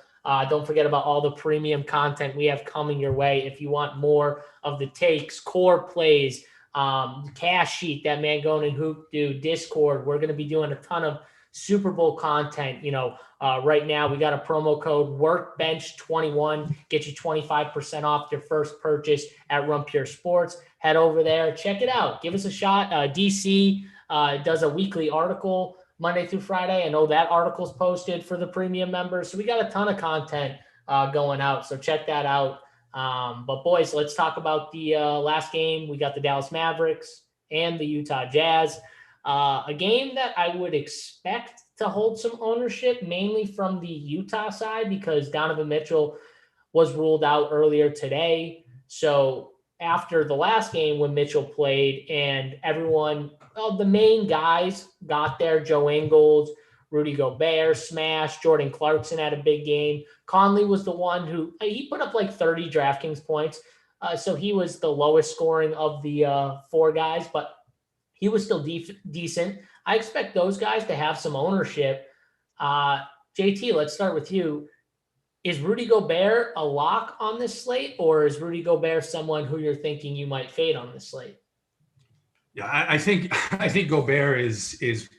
Don't forget about all the premium content we have coming your way. If you want more of the takes, core plays, cash sheet, that man going and hoop do, Discord, we're going to be doing a ton of Super Bowl content. You know, right now we got a promo code Workbench21, get you 25% off your first purchase at Run Pure Sports. Head over there, check it out, give us a shot. DC does a weekly article Monday through Friday. I know that article's posted for the premium members. So we got a ton of content going out. So check that out. But boys, let's talk about the last game. We got the Dallas Mavericks and the Utah Jazz. A game that I would expect to hold some ownership, mainly from the Utah side, because Donovan Mitchell was ruled out earlier today. So after the last game when Mitchell played and everyone, the main guys got there, Joe Ingles, Rudy Gobert smashed, Jordan Clarkson had a big game. Conley was the one who he put up like 30 DraftKings points. So he was the lowest scoring of the 4 guys, but he was still decent. I expect those guys to have some ownership. JT, let's start with you. Is Rudy Gobert a lock on this slate, or is Rudy Gobert someone who you're thinking you might fade on this slate? Yeah, I think Gobert is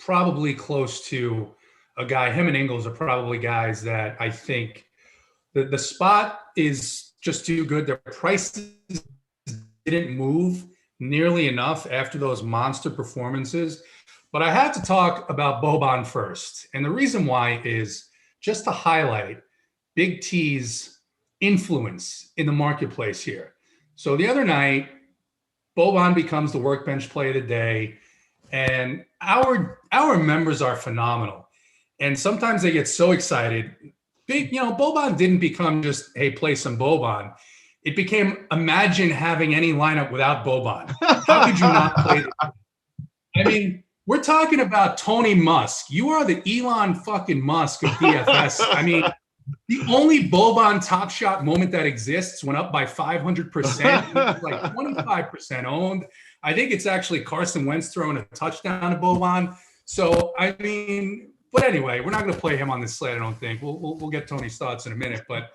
probably close to a guy. Him and Ingles are probably guys that I think the spot is just too good. Their price is didn't move nearly enough after those monster performances. But I have to talk about Boban first. And the reason why is just to highlight Big T's influence in the marketplace here. So the other night, Boban becomes the workbench play of the day. And our members are phenomenal. And sometimes they get so excited. Boban didn't become just, hey, play some Boban. It became, imagine having any lineup without Boban. How could you not play? I mean, we're talking about Tony Musk. You are the Elon fucking Musk of DFS. I mean, the only Boban Top Shot moment that exists went up by 500%. Like 25% owned. I think it's actually Carson Wentz throwing a touchdown to Boban. So, I mean, but anyway, we're not going to play him on this slate, I don't think. We'll get Tony's thoughts in a minute. But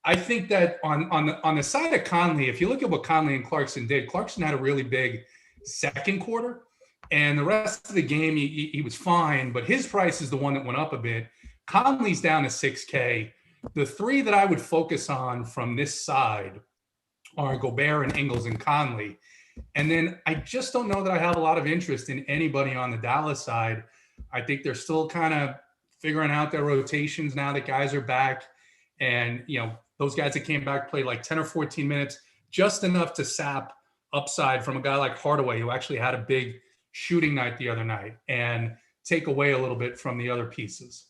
I think that on the side of Conley, if you look at what Conley and Clarkson did, Clarkson had a really big second quarter. And the rest of the game, he was fine. But his price is the one that went up a bit. Conley's down to 6K. The three that I would focus on from this side are Gobert and Ingles and Conley. And then I just don't know that I have a lot of interest in anybody on the Dallas side. I think they're still kind of figuring out their rotations now that guys are back. And, those guys that came back played like 10 or 14 minutes, just enough to sap upside from a guy like Hardaway, who actually had a big shooting night the other night, and take away a little bit from the other pieces.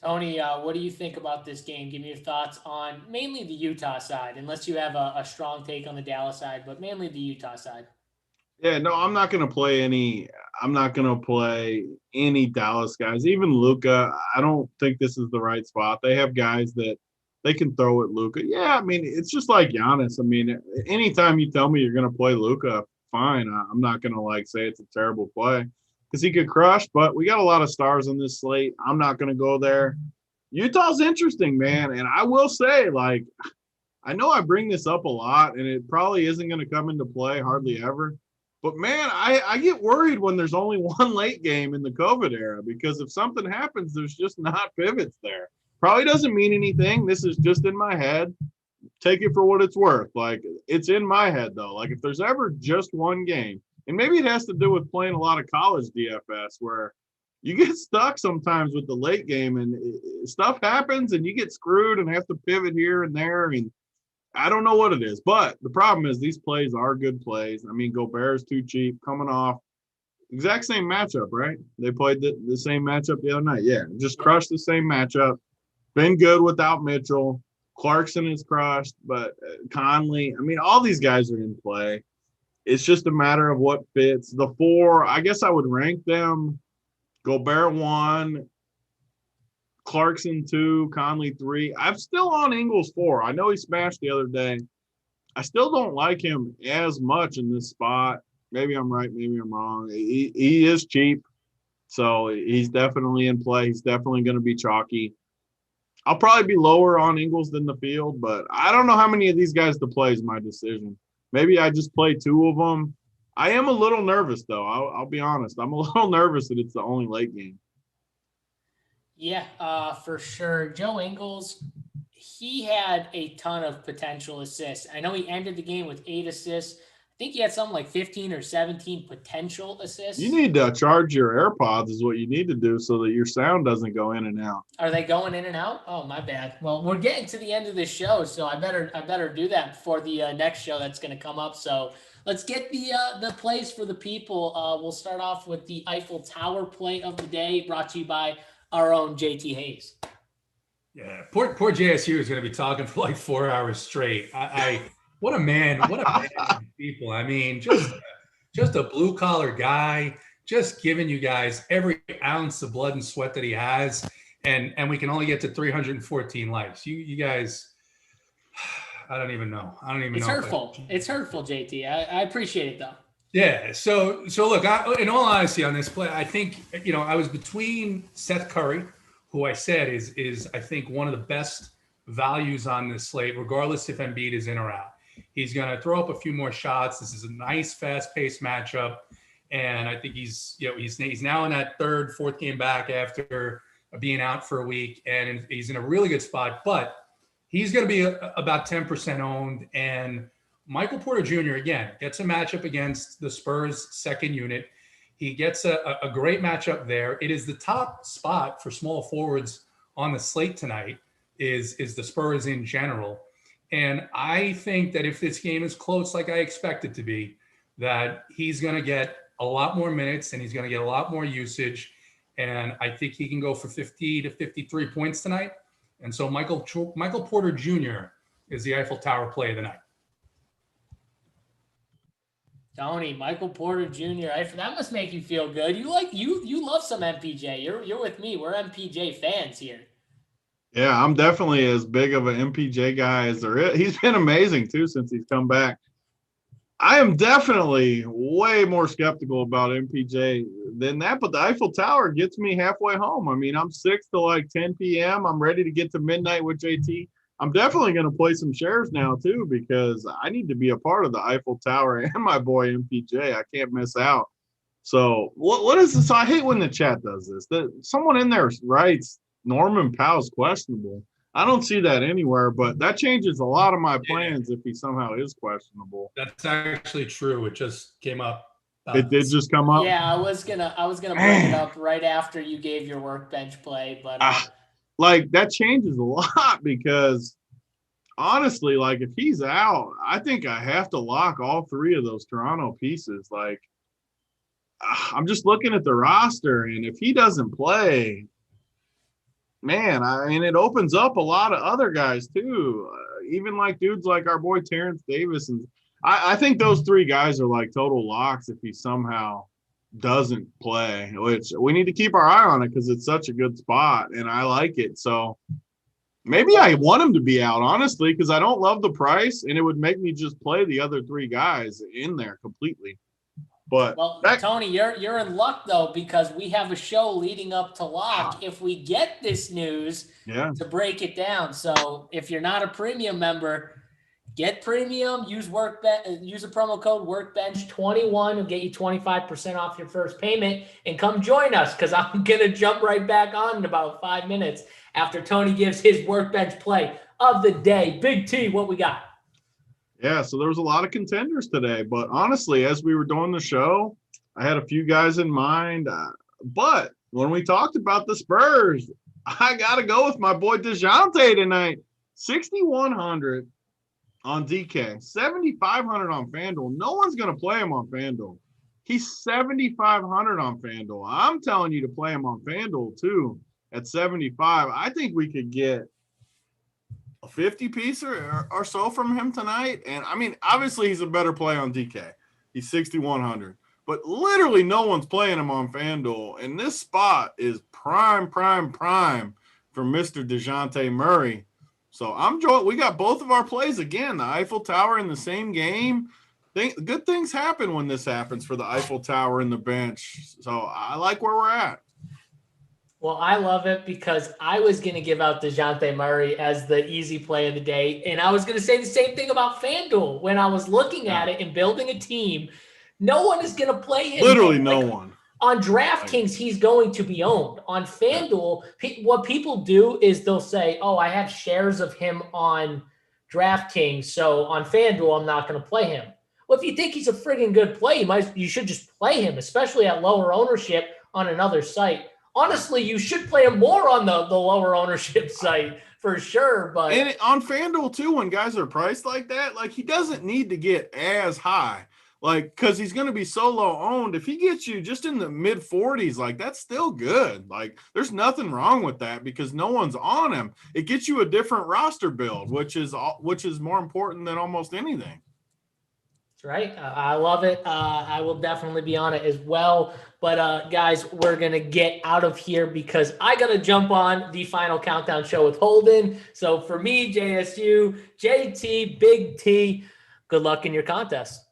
Tony, what do you think about this game? Give me your thoughts on mainly the Utah side, unless you have a strong take on the Dallas side, but mainly the Utah side. Yeah, no, I'm not going to play any Dallas guys. Even Luka, I don't think this is the right spot. They have guys that they can throw at Luka. Yeah, I mean, it's just like Giannis. I mean, anytime you tell me you're going to play Luka, fine. I'm not going to say it's a terrible play because he could crush, but we got a lot of stars on this slate. I'm not going to go there. Utah's interesting, man. And I will say, I know I bring this up a lot, and it probably isn't going to come into play hardly ever. But, man, I get worried when there's only one late game in the COVID era because if something happens, there's just not pivots there. Probably doesn't mean anything. This is just in my head. Take it for what it's worth. It's in my head, though. If there's ever just one game, and maybe it has to do with playing a lot of college DFS where you get stuck sometimes with the late game and stuff happens and you get screwed and have to pivot here and there. And I don't know what it is, but the problem is these plays are good plays. I mean, Gobert's too cheap coming off exact same matchup, right? They played the same matchup the other night. Yeah, just crushed the same matchup. Been good without Mitchell. Clarkson is crushed, but Conley, I mean, all these guys are in play. It's just a matter of what fits. The four, I guess I would rank them Gobert 1, Clarkson 2, Conley 3. I'm still on Ingles 4. I know he smashed the other day. I still don't like him as much in this spot. Maybe I'm right, maybe I'm wrong. He is cheap, so he's definitely in play. He's definitely going to be chalky. I'll probably be lower on Ingles than the field, but I don't know how many of these guys to play is my decision. Maybe I just play two of them. I am a little nervous, though. I'll be honest. I'm a little nervous that it's the only late game. Yeah, for sure. Joe Ingles, he had a ton of potential assists. I know he ended the game with 8 assists. I think he had something like 15 or 17 potential assists. You need to charge your AirPods is what you need to do so that your sound doesn't go in and out. Are they going in and out? Oh, my bad. Well, we're getting to the end of this show, so I better do that before the next show that's going to come up. So let's get the plays for the people. We'll start off with the Eiffel Tower play of the day, brought to you by our own JTHayes. Yeah, poor JSU is going to be talking for like 4 hours straight. What a man of people. I mean, just a blue collar guy, just giving you guys every ounce of blood and sweat that he has. And we can only get to 314 likes. You guys, I don't even know. It's hurtful. It's hurtful, JT. I appreciate it though. Yeah. So look, in all honesty on this play, I think, I was between Seth Curry, who I said is I think one of the best values on this slate, regardless if Embiid is in or out. He's going to throw up a few more shots. This is a nice, fast-paced matchup, and I think he's now in that fourth game back after being out for a week, and he's in a really good spot. But He's going to be about 10% owned. And Michael Porter Jr., again, gets a matchup against the Spurs second unit. He gets a great matchup there. It is the top spot for small forwards on the slate tonight is the Spurs in general. And I think that if this game is close like I expect it to be, that he's going to get a lot more minutes and he's going to get a lot more usage. And I think he can go for 50 to 53 points tonight. And so Michael Porter Jr. is the Eiffel Tower play of the night. Tony, Michael Porter Jr. That must make you feel good. You love some MPJ. You're with me. We're MPJ fans here. Yeah, I'm definitely as big of an MPJ guy as there is. He's been amazing too since he's come back. I am definitely way more skeptical about MPJ than that, but the Eiffel Tower gets me halfway home. I mean, I'm 6 to like 10 p.m. I'm ready to get to midnight with JT. I'm definitely going to play some shares now too because I need to be a part of the Eiffel Tower and my boy MPJ. I can't miss out. So what is this? So I hate when the chat does this. Someone in there writes Norman Powell's questionable. I don't see that anywhere, but that changes a lot of my plans if he somehow is questionable. That's actually true. It just came up. It did just come up. Yeah, I was gonna bring it up right after you gave your workbench play, but like that changes a lot because honestly, like if he's out, I think I have to lock all three of those Toronto pieces. Like I'm just looking at the roster, and if he doesn't play, man, I mean, it opens up a lot of other guys too. Even like dudes like our boy Terrence Davis, and I think those three guys are like total locks if he somehow doesn't play, which we need to keep our eye on it because it's such a good spot and I like it. So maybe I want him to be out, honestly, because I don't love the price and it would make me just play the other three guys in there completely. But Tony, you're in luck though, because we have a show leading up to lock if we get this news to break it down. So if you're not a premium member, get premium, use a promo code workbench21 will get you 25% off your first payment, and come join us because I'm gonna jump right back on in about 5 minutes after Tony gives his workbench play of the day. Big T, what we got? Yeah, so there was a lot of contenders today, but honestly, as we were doing the show, I had a few guys in mind. But when we talked about the Spurs, I got to go with my boy DeJounte tonight. 6,100 on DK, 7,500 on FanDuel. No one's going to play him on FanDuel. He's 7,500 on FanDuel. I'm telling you to play him on FanDuel too at 75. I think we could get a 50 piece or so from him tonight. And I mean, obviously he's a better play on DK. He's 6,100, but literally no one's playing him on FanDuel. And this spot is prime for Mr. DeJounte Murray. So we got both of our plays again, the Eiffel Tower in the same game. Good things happen when this happens for the Eiffel Tower and the bench. So I like where we're at. Well, I love it because I was going to give out DeJounte Murray as the easy play of the day. And I was going to say the same thing about FanDuel. When I was looking at it and building a team, no one is going to play him. Literally no one. On DraftKings, he's going to be owned. On FanDuel, what people do is they'll say, oh, I have shares of him on DraftKings, so on FanDuel, I'm not going to play him. Well, if you think he's a friggin' good play, you should just play him, especially at lower ownership on another site. Honestly, you should play him more on the lower ownership site for sure. But and on FanDuel too, when guys are priced like that, like he doesn't need to get as high, like because he's going to be so low owned. If he gets you just in the mid 40s, like that's still good. Like there's nothing wrong with that because no one's on him. It gets you a different roster build, which is more important than almost anything. Right. I love it. I will definitely be on it as well. But guys, we're going to get out of here because I got to jump on the final countdown show with Holden. So for me, JSU, JT, Big T, good luck in your contest.